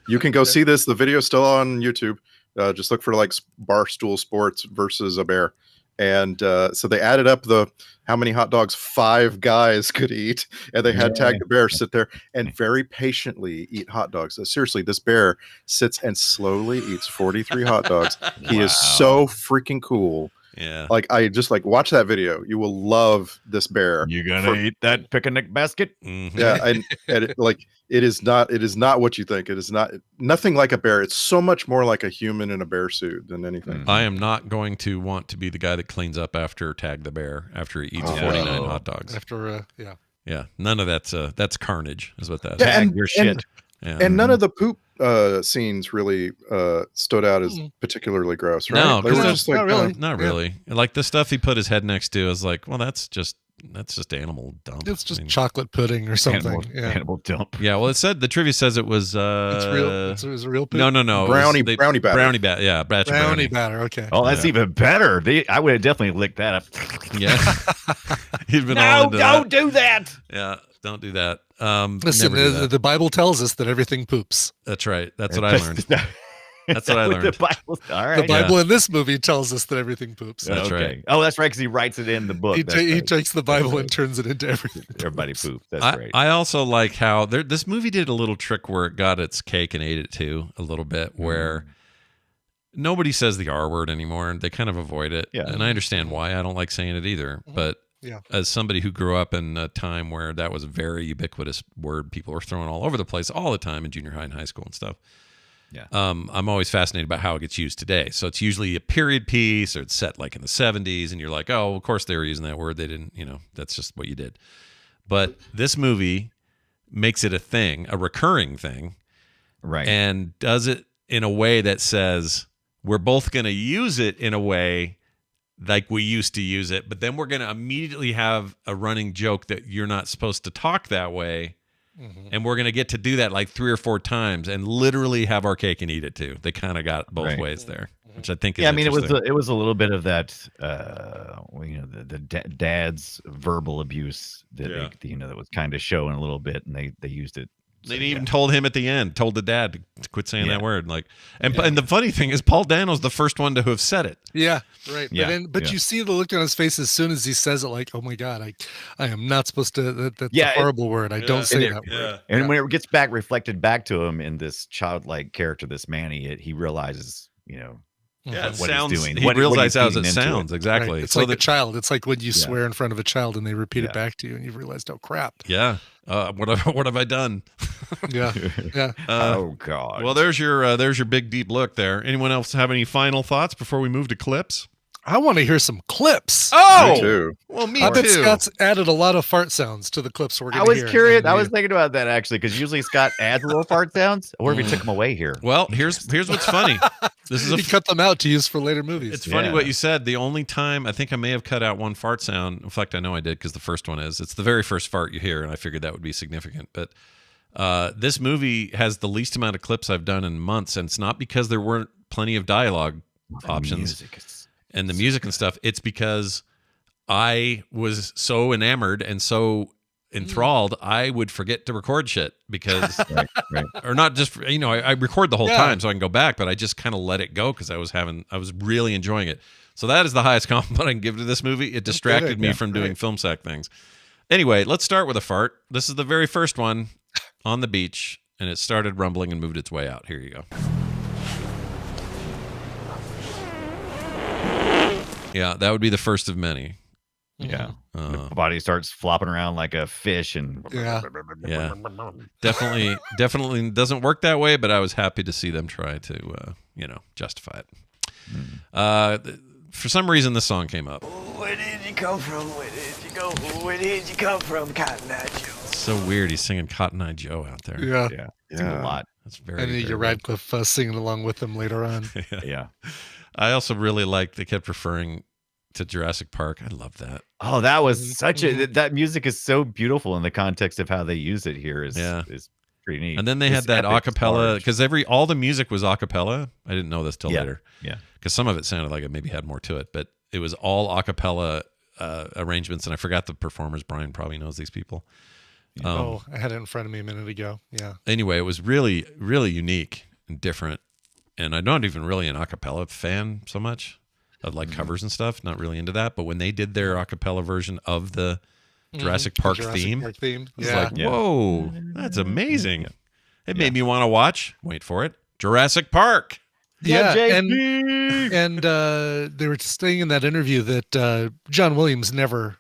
you can go see this. The video's still on YouTube. Just look for like Barstool Sports versus a bear. And so they added up how many hot dogs 5 guys could eat, and they had Tag the Bear sit there and very patiently eat hot dogs. Seriously, this bear sits and slowly eats 43 hot dogs. He is so freaking cool. Yeah. Like I just like watch that video. You will love this bear. You gonna eat that picnic basket? Mhm. Yeah, and it is not what you think. It is nothing like a bear. It's so much more like a human in a bear suit than anything. I am not going to want to be the guy that cleans up after Tag the Bear after he eats 49 hot dogs. After, Yeah, none of that's carnage is what that is. Yeah, Tag your shit. Yeah. And none of the poop scenes really stood out as particularly gross, right? No, They were 'cause just like, not really. Not really. Like the stuff he put his head next to is like, well, that's just animal dump. it's just I mean, chocolate pudding or something. Animal dump. yeah. Well, the trivia says it was. It's real. It's a real poop. No. It was- brownie batter. Brownie batter. Yeah, batch of Brownie batter. Okay. Oh, that's even better. I would have definitely licked that up. Yeah. He's been all into that. do that. Yeah, don't do that. Listen, never do that. the Bible tells us that everything poops. That's right. That's what I learned. That's what I learned. The Bible. All right. The Bible in this movie tells us that everything poops. That's okay. right. Oh, that's right, because he writes it in the book. He, That's he right. takes the Bible and turns it into everything. Everybody poops. That's great. I also like how this movie did a little trick where it got its cake and ate it too a little bit, where nobody says the R word anymore. They kind of avoid it. Yeah. And I understand why. I don't like saying it either. But Yeah. as somebody who grew up in a time where that was a very ubiquitous word, people were throwing all over the place all the time in junior high and high school and stuff. Yeah. I'm always fascinated about how it gets used today. So it's usually a period piece or it's set like in the 70s and you're like, oh, of course they were using that word. They didn't, that's just what you did. But this movie makes it a thing, a recurring thing, Right. and does it in a way that says we're both going to use it in a way like we used to use it, but then we're going to immediately have a running joke that you're not supposed to talk that way. And we're going to get to do that like 3 or 4 times and literally have our cake and eat it too. They kind of got both ways there, which I think is interesting. it was a little bit of that, the dad's verbal abuse that that was kind of showing a little bit, and they used it. They even told him at the end, told the dad to quit saying that word. Like, and the funny thing is, Paul Dano's the first one to have said it. Yeah, right. Yeah, But you see the look on his face as soon as he says it, like, oh my God, I am not supposed to. That's a horrible word. I don't say that word. And when it gets reflected back to him in this childlike character, this Manny, he realizes, Yeah, what he's doing. He realizes how it sounds. Exactly. Right. It's like a child. It's like when you swear in front of a child and they repeat it back to you, and you've realized, oh crap. Yeah. What have I done? Yeah. Oh God. Well, there's your big deep look there. Anyone else have any final thoughts before we move to clips? I want to hear some clips. Oh, Me too. Well, me I bet too. Scott's added a lot of fart sounds to the clips we're going I to was hear. curious. I was thinking about that actually, because usually Scott adds little fart sounds. Or if he took them away here. Well, here's what's funny. This is He cut them out to use for later movies. It's funny what you said. The only time I think I may have cut out one fart sound. In fact, I know I did because the first one is. It's the very first fart you hear, and I figured that would be significant. But this movie has the least amount of clips I've done in months, and it's not because there weren't plenty of dialogue options and the music and stuff. It's because I was so enamored and so enthralled, I would forget to record shit because, or not just, I record the whole time so I can go back, but I just kind of let it go because I was really enjoying it. So that is the highest compliment I can give to this movie. It distracted me from doing film sack things. Anyway, let's start with a fart. This is the very first one on the beach, and it started rumbling and moved its way out. Here you go. Yeah, that would be the first of many. Yeah. The body starts flopping around like a fish, and definitely doesn't work that way, but I was happy to see them try to justify it. For some reason this song came up. Where did you come from? Where did you go? Where did you come from, Cotton Eye Joe? It's so weird. He's singing Cotton Eye Joe out there. Yeah. A lot. That's very. And you Radcliffe singing along with them later on. Yeah. I also really liked they kept referring to Jurassic Park. I love that. Oh, that was such a that music is so beautiful in the context of how they use it here is pretty neat. And then they had that acapella because all the music was acapella. I didn't know this till later. Yeah. Because some of it sounded like it maybe had more to it, but it was all acapella arrangements, and I forgot the performers. Brian probably knows these people. I had it in front of me a minute ago. Yeah. Anyway, it was really, really unique and different. And I'm not even really an acapella fan so much. Of like covers and stuff, not really into that. But when they did their acapella version of the Jurassic Park theme, it was like, whoa, that's amazing. It made me want to watch, wait for it, Jurassic Park. Yeah, and they were saying in that interview that John Williams never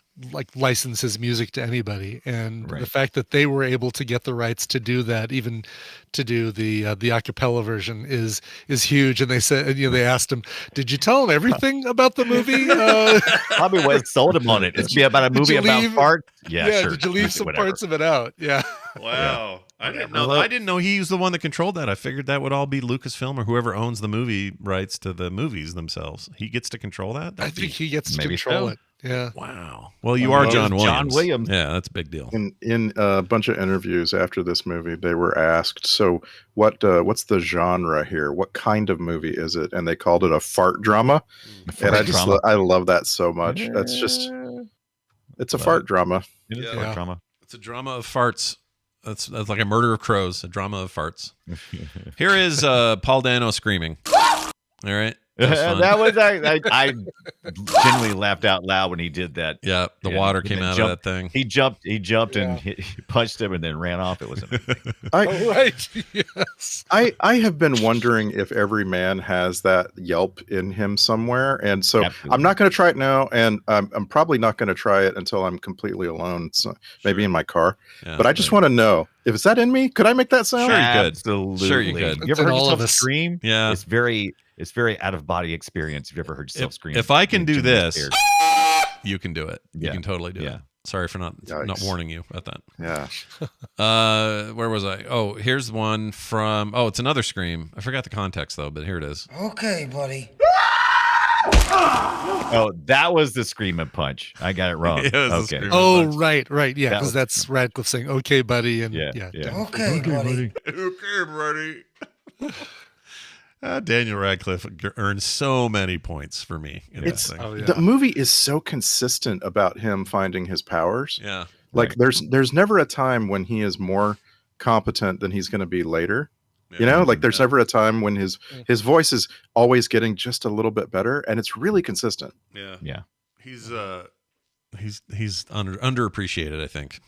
license his music to anybody, and the fact that they were able to get the rights to do that, even to do the acapella version, is huge. And they said, they asked him, "Did you tell him everything about the movie?" Probably what sold him on it. It's about a movie about farts. Yeah, sure. Did you leave some parts of it out? Yeah. Wow. I didn't know he was the one that controlled that. I figured that would all be Lucasfilm or whoever owns the movie rights to the movies themselves. He gets to control that? I think he gets to control it. Yeah. Wow. Well, you are John Williams. John Williams. Yeah, that's a big deal. In a bunch of interviews after this movie, they were asked, "So what's the genre here? What kind of movie is it?" And they called it a fart drama. I love that so much. That's just it's a fart drama. It is a fart drama. It's a drama of farts. That's like a murder of crows, a drama of farts. Here is Paul Dano screaming. All right. That was I genuinely laughed out loud when he did that. Yeah, the water came out of that thing. He jumped and he punched him and then ran off. It was amazing. Yes. I have been wondering if every man has that yelp in him somewhere, and so Absolutely. I'm not going to try it now, and I'm probably not going to try it until I'm completely alone, so maybe in my car. Yeah, but I just want to know if it's that in me. Could I make that sound? Sure, you could. Absolutely. Sure, you could. You ever heard all yourself of us. scream? Yeah. It's very out of body experience. If you ever heard yourself scream. If I can do this, you can do it. You Yeah. can totally do Yeah. it. Sorry for not warning you about that. Yeah. Where was I? Oh, here's one from. Oh, it's another scream. I forgot the context though, but here it is. Okay, buddy. Oh, that was the scream and punch. I got it wrong. It was the Okay. scream and Oh, punch. right. Yeah, That because was- that's Radcliffe saying, okay, buddy. And Yeah, yeah. yeah. Okay, buddy. Okay, buddy. Daniel Radcliffe earned so many points for me in this thing. Oh, yeah. The movie is so consistent about him finding his powers. Yeah. Like there's never a time when he is more competent than he's going to be later. You know, like there's never a time when his voice is always getting just a little bit better, and it's really consistent. Yeah. Yeah. He's underappreciated, I think.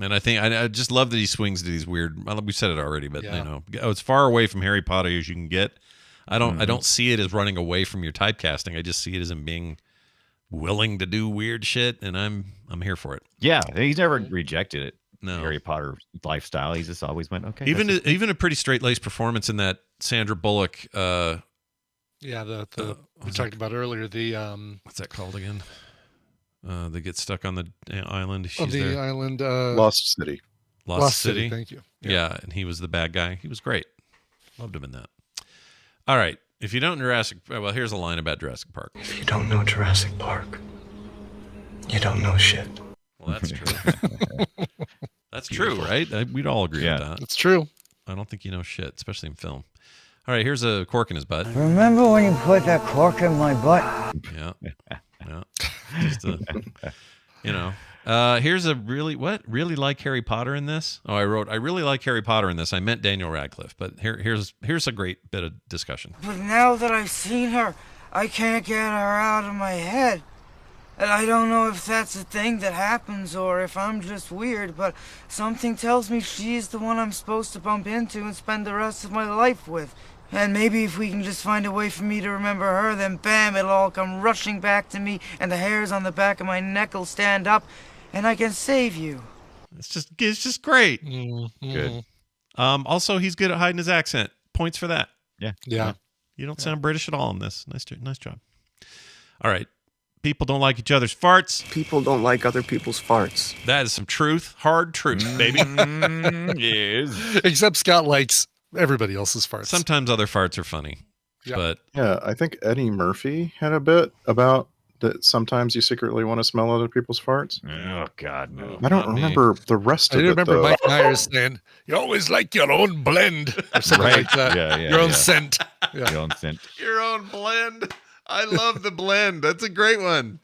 And I think I just love that he swings to these weird. Well, we said it already, but Yeah. you know, as far away from Harry Potter as you can get. I don't see it as running away from your typecasting. I just see it as him being willing to do weird shit, and I'm here for it. Yeah, he's never rejected it. No. Harry Potter lifestyle. He just always went, okay. Even a pretty straight laced performance in that Sandra Bullock. Yeah, the we talked about earlier, the What's that called again? They get stuck on the island. She's of the there. island Lost City. Lost City. Thank you. Yeah, and he was the bad guy. He was great. Loved him in that. All right. If you don't well, here's a line about Jurassic Park. If you don't know Jurassic Park, you don't know shit. Well, that's true. That's true, right? We'd all agree with that. It's true. I don't think you know shit, especially in film. All right, here's a cork in his butt. Remember when you put that cork in my butt? Yeah. Yeah. Just here's a really like Harry Potter in this. Oh, I really like Harry Potter in this. I meant Daniel Radcliffe, but here's a great bit of discussion. But now that I've seen her, I can't get her out of my head. And I don't know if that's a thing that happens or if I'm just weird, but something tells me she's the one I'm supposed to bump into and spend the rest of my life with. And maybe if we can just find a way for me to remember her, then bam, it'll all come rushing back to me and the hairs on the back of my neck will stand up and I can save you. It's just great. Good. Also, he's good at hiding his accent. Points for that. Yeah. You don't sound British at all in this. Nice job. All right. People don't like each other's farts. People don't like other people's farts. That is some truth. Hard truth, baby. Yes. Except Scott likes everybody else's farts. Sometimes other farts are funny. Yeah. But Yeah, I think Eddie Murphy had a bit about that. Sometimes you secretly want to smell other people's farts. Oh, God, no. I don't Not me. remember the rest I of do it. remember though. Mike Myers saying, "You always like your own blend," or something like that. Yeah, your own yeah. scent. Yeah. Your own scent. your own blend. I love the blend. That's a great one.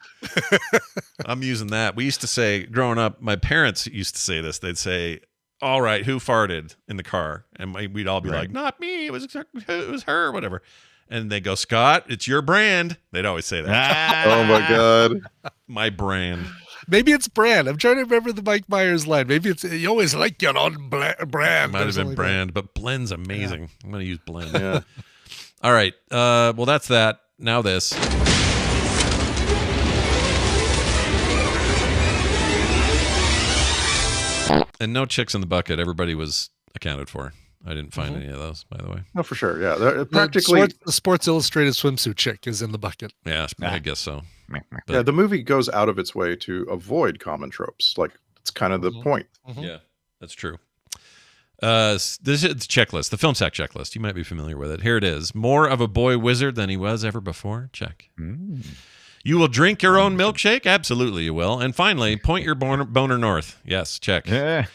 I'm using that. We used to say, growing up, my parents used to say this. They'd say, all right, who farted in the car? And we'd all be Right. like, not me. It was her, whatever. And they go, Scott, it's your brand. They'd always say that. Oh my god! My brand. Maybe it's brand. I'm trying to remember the Mike Myers line. Maybe it's "You always like your own brand." It might or have been something like brand, but blend's amazing. I'm going to use blend. Yeah. All right. Well, that's that. Now this. And no chicks in the bucket. Everybody was accounted for. I didn't find any of those, by the way. No, for sure. Yeah, they're that. practically. The Sports Illustrated swimsuit chick is in the bucket. Yeah, I guess so. Yeah, the movie goes out of its way to avoid common tropes. Like it's kind of the point. Yeah, that's true. This is the checklist, the film sack checklist. You might be familiar with it. Here it is. More of a boy wizard than he was ever before. Check. You will drink your own milkshake? Absolutely, you will. And finally, point your boner north. Yes, check. Yeah.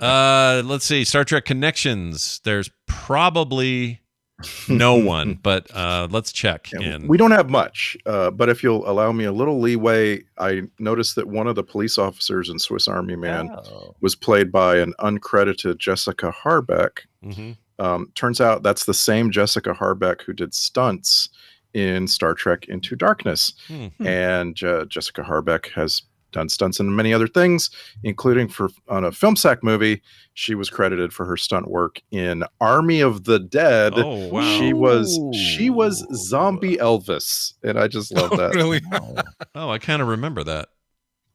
Let's see. Star Trek Connections. There's probably no one, but let's check in. We don't have much, but if you'll allow me a little leeway, I noticed that one of the police officers in Swiss Army Man was played by an uncredited Jessica Harbeck. Turns out that's the same Jessica Harbeck who did stunts in Star Trek Into Darkness. And Jessica Harbeck has done stunts in many other things, including on a film sack movie. She was credited for her stunt work in Army of the Dead. Oh, wow. She was zombie Elvis, and I just love that. Really? Oh, I kind of remember that.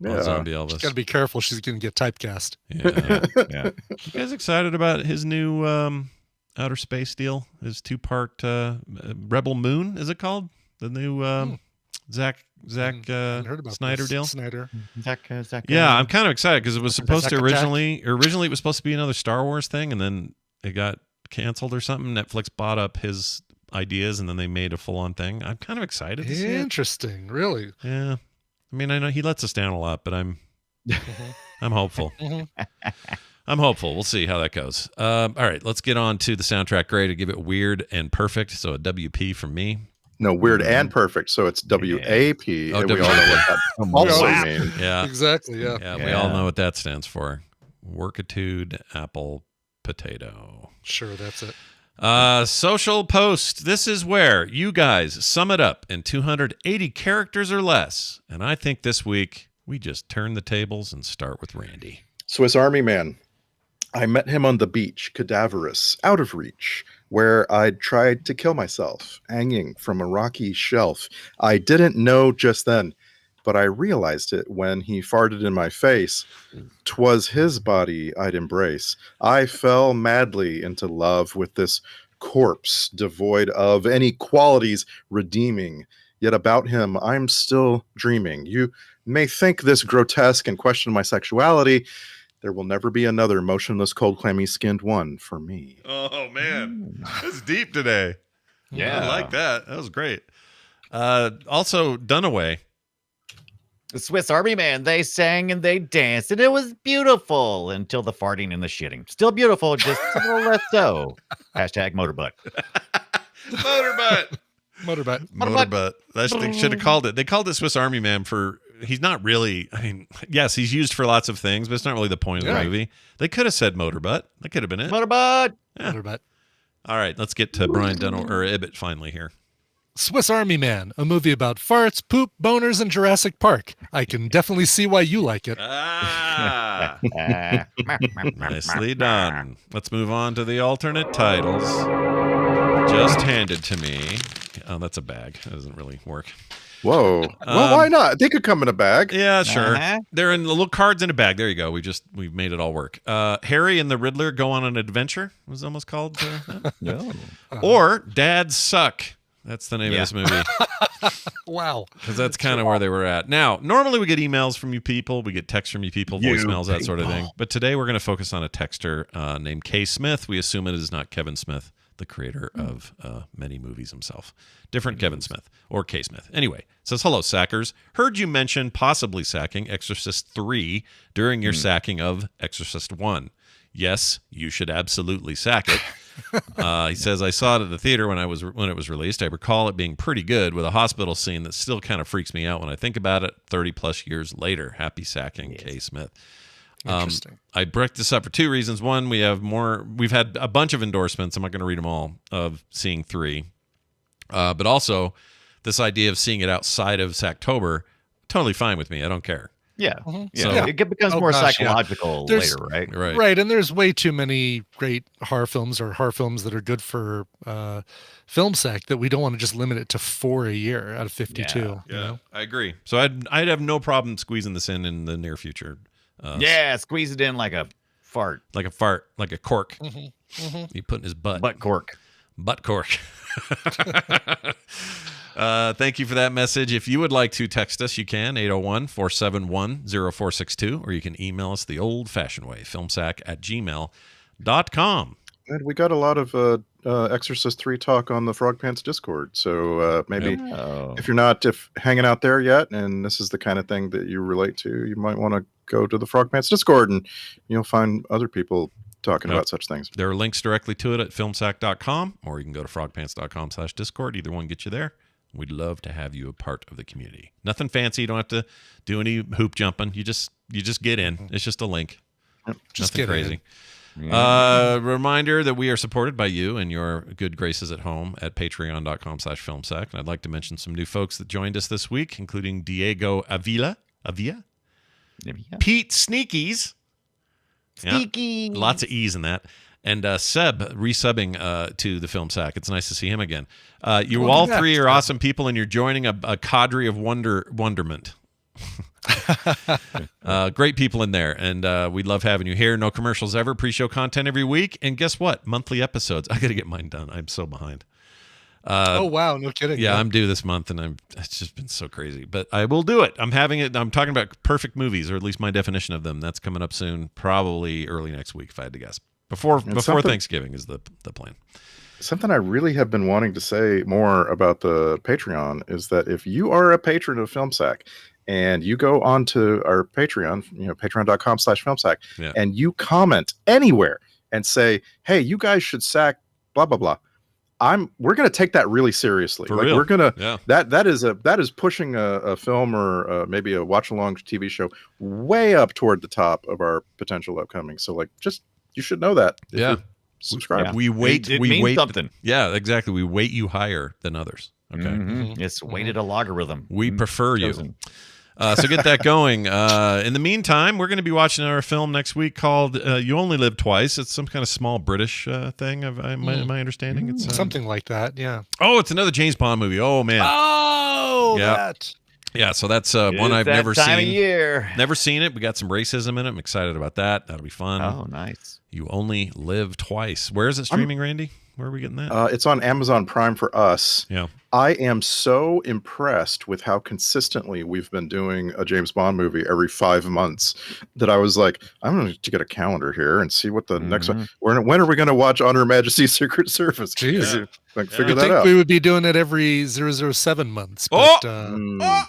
Yeah. Zombie Elvis. Got to be careful. She's going to get typecast. Yeah. You guys excited about his new outer space deal? His 2-part Rebel Moon, is it called? The new Zack Heard about Snyder this. deal? Snyder. Zach, Yeah, I'm kind of excited because it was supposed to Zack originally it was supposed to be another Star Wars thing, and then it got canceled or something. Netflix bought up his ideas, and then they made a full-on thing. I'm kind of excited to see it. Interesting, really. Yeah. I mean, I know he lets us down a lot, but I'm hopeful. I'm hopeful. We'll see how that goes. All right, let's get on to the soundtrack grade. I give it weird and perfect, so a WP from me. No, weird and perfect. So it's WAP. Oh, and we all know what that also means. Yeah. Exactly, yeah. Yeah, we all know what that stands for. Workitude, apple, potato. Sure, that's it. Social post. This is where you guys sum it up in 280 characters or less. And I think this week we just turn the tables and start with Randy. Swiss Army Man. I met him on the beach, cadaverous, out of reach, where I'd tried to kill myself, hanging from a rocky shelf. I didn't know just then, but I realized it when he farted in my face. 'Twas his body I'd embrace. I fell madly into love with this corpse devoid of any qualities redeeming. Yet about him I'm still dreaming. You may think this grotesque and question my sexuality. There will never be another motionless, cold, clammy skinned one for me. Oh, man. That's deep today. Yeah. I like that. That was great. Also, Dunaway. The Swiss Army Man, they sang and they danced, and it was beautiful until the farting and the shitting. Still beautiful, just a little less so. Hashtag motorbutt. Motorbutt. Motorbutt. They should have called it. They called it Swiss Army Man for... He's not really... I mean, yes, he's used for lots of things, but it's not really the point of the movie. They could have said Motorbutt. That could have been it. Motorbutt. Yeah. Motorbutt. All right, let's get to Brian Ibbett finally here. Swiss Army Man, a movie about farts, poop, boners, and Jurassic Park. I can definitely see why you like it. Ah, nicely done. Let's move on to the alternate titles. Just handed to me. Oh, that's a bag. That doesn't really work. Whoa. Well, why not? They could come in a bag. Yeah, sure. They're in the little cards in a bag. There you go. We've made it all work. Harry and the Riddler go on an adventure. Was it almost called No. Or Dads Suck. That's the name of this movie. Wow. Because that's kind of where they were at. Now, normally we get emails from you people. We get texts from you people, voicemails, that sort of thing. But today we're going to focus on a texter named Kay Smith. We assume it is not Kevin Smith, the creator of many movies himself. Different Kevin Smith or Kay Smith. Anyway, says, hello, Sackers. Heard you mention possibly sacking Exorcist 3 during your sacking of Exorcist 1. Yes, you should absolutely sack it. He says, I saw it at the theater when it was released. I recall it being pretty good with a hospital scene that still kind of freaks me out when I think about it 30 plus years later. Happy sacking, Kay Smith. Interesting. I break this up for two reasons. One, we've had a bunch of endorsements. I'm not going to read them all of seeing 3. But also this idea of seeing it outside of Sacktober, totally fine with me. I don't care. Yeah. So- It becomes more psychological later, right? Right. And there's way too many great horror films or horror films that are good for film sack that we don't want to just limit it to 4 a year out of 52. Yeah, You know? I agree. So I'd have no problem squeezing this in the near future. Squeeze it in like a fart. Like a cork. You put in his butt. Butt cork. Butt cork. Thank you for that message. If you would like to text us, you can, 801-471-0462, or you can email us the old-fashioned way, filmsack@gmail.com. And we got a lot of Exorcist 3 talk on the Frog Pants Discord. So maybe if you're not hanging out there yet, and this is the kind of thing that you relate to, you might want to go to the Frog Pants Discord, and you'll find other people talking about such things. There are links directly to it at filmsack.com, or you can go to frogpants.com/discord. Either one gets you there. We'd love to have you a part of the community. Nothing fancy. You don't have to do any hoop jumping. You just get in. It's just a link. Just Nothing get crazy. in. Reminder that we are supported by you and your good graces at home at patreon.com/filmsack. And I'd like to mention some new folks that joined us this week, including Diego Avila, Pete Sneakies. Sneaky. Yeah, lots of E's in that. And Seb resubbing to the Film Sack. It's nice to see him again. You all three are awesome people, and you're joining a cadre of wonderment. Great people in there, and we love having you here. No commercials ever. Pre-show content every week. And guess what? Monthly episodes. I got to get mine done. I'm so behind. Oh, wow. No kidding. Yeah, I'm due this month, and it's just been so crazy. But I will do it. I'm talking about perfect movies, or at least my definition of them. That's coming up soon, probably early next week, if I had to guess. Before Thanksgiving is the plan. Something I really have been wanting to say more about the Patreon is that if you are a patron of FilmSack and you go onto our Patreon, patreon.com/FilmSack, Yeah. and you comment anywhere and say, hey, you guys should sack blah, blah, blah. We're going to take that really seriously. For like real. we're going to, Yeah. that is pushing a film or maybe a watch along TV show way up toward the top of our potential upcoming. So like, you should know that. if Yeah. you're subscribed. We wait. It we means wait something. Yeah, exactly. We weight you higher than others. Okay. Mhm. It's weighted a logarithm. We prefer you. Chosen. So get that going. In the meantime, we're going to be watching our film next week called "You Only Live Twice." It's some kind of small British thing. My understanding. It's Something like that. Yeah. Oh, it's another James Bond movie. Oh man. Oh, Yeah. that. Yeah. So that's one It's I've that never time seen. of year. Never seen it. We got some racism in it. I'm excited about that. That'll be fun. Oh, nice. You Only Live Twice. Where is it streaming, Randy? Where are we getting that? It's on Amazon Prime for us. Yeah. I am so impressed with how consistently we've been doing a James Bond movie every 5 months that I was like, I'm going to get a calendar here and see what the next one. When are we going to watch On Her Majesty's Secret Service? Jeez. Like, figure I that think out. we would be doing it every 007 months. Oh! But,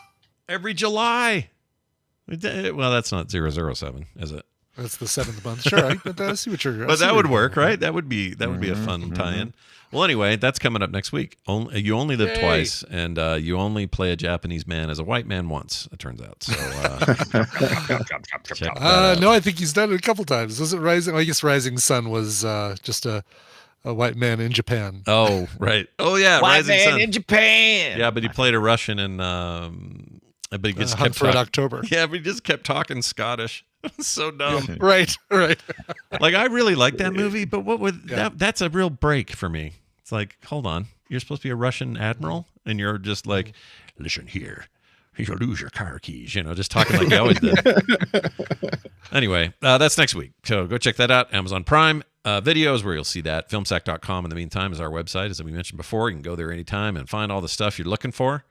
Every July. Well, that's not 007, is it? that's the 7th month. Sure, I see what you're. I But see that where would you're work, going. right? That would be a fun tie-in. Well, anyway, that's coming up next week. You only live Yay. twice, and you only play a Japanese man as a white man once. It turns out. So check that out. No, I think he's done it a couple times. Was it Rising? I guess Rising Sun was just a white man in Japan. Oh, right. Oh, yeah. White Rising man Sun. in Japan. Yeah, but he played a Russian, and but he just Hunt kept for Red talking. October. Yeah, but he just kept talking Scottish. So dumb. Right. Like I really like that movie, but what would that's a real break for me. It's like, hold on, you're supposed to be a Russian admiral, and you're just like, listen here, you'll lose your car keys, just talking like you always did. Anyway, that's next week, so go check that out. Amazon Prime videos where you'll see that. Filmsack.com in the meantime is our website, as we mentioned before. You can go there anytime and find all the stuff you're looking for.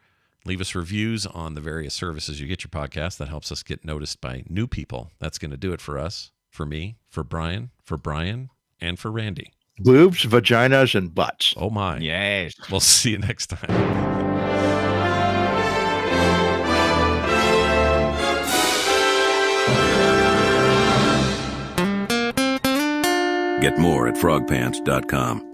Leave us reviews on the various services you get your podcast. That helps us get noticed by new people. That's going to do it for us, for me, for Brian, and for Randy. Boobs, vaginas, and butts. Oh, my. Yes. We'll see you next time. Get more at frogpants.com.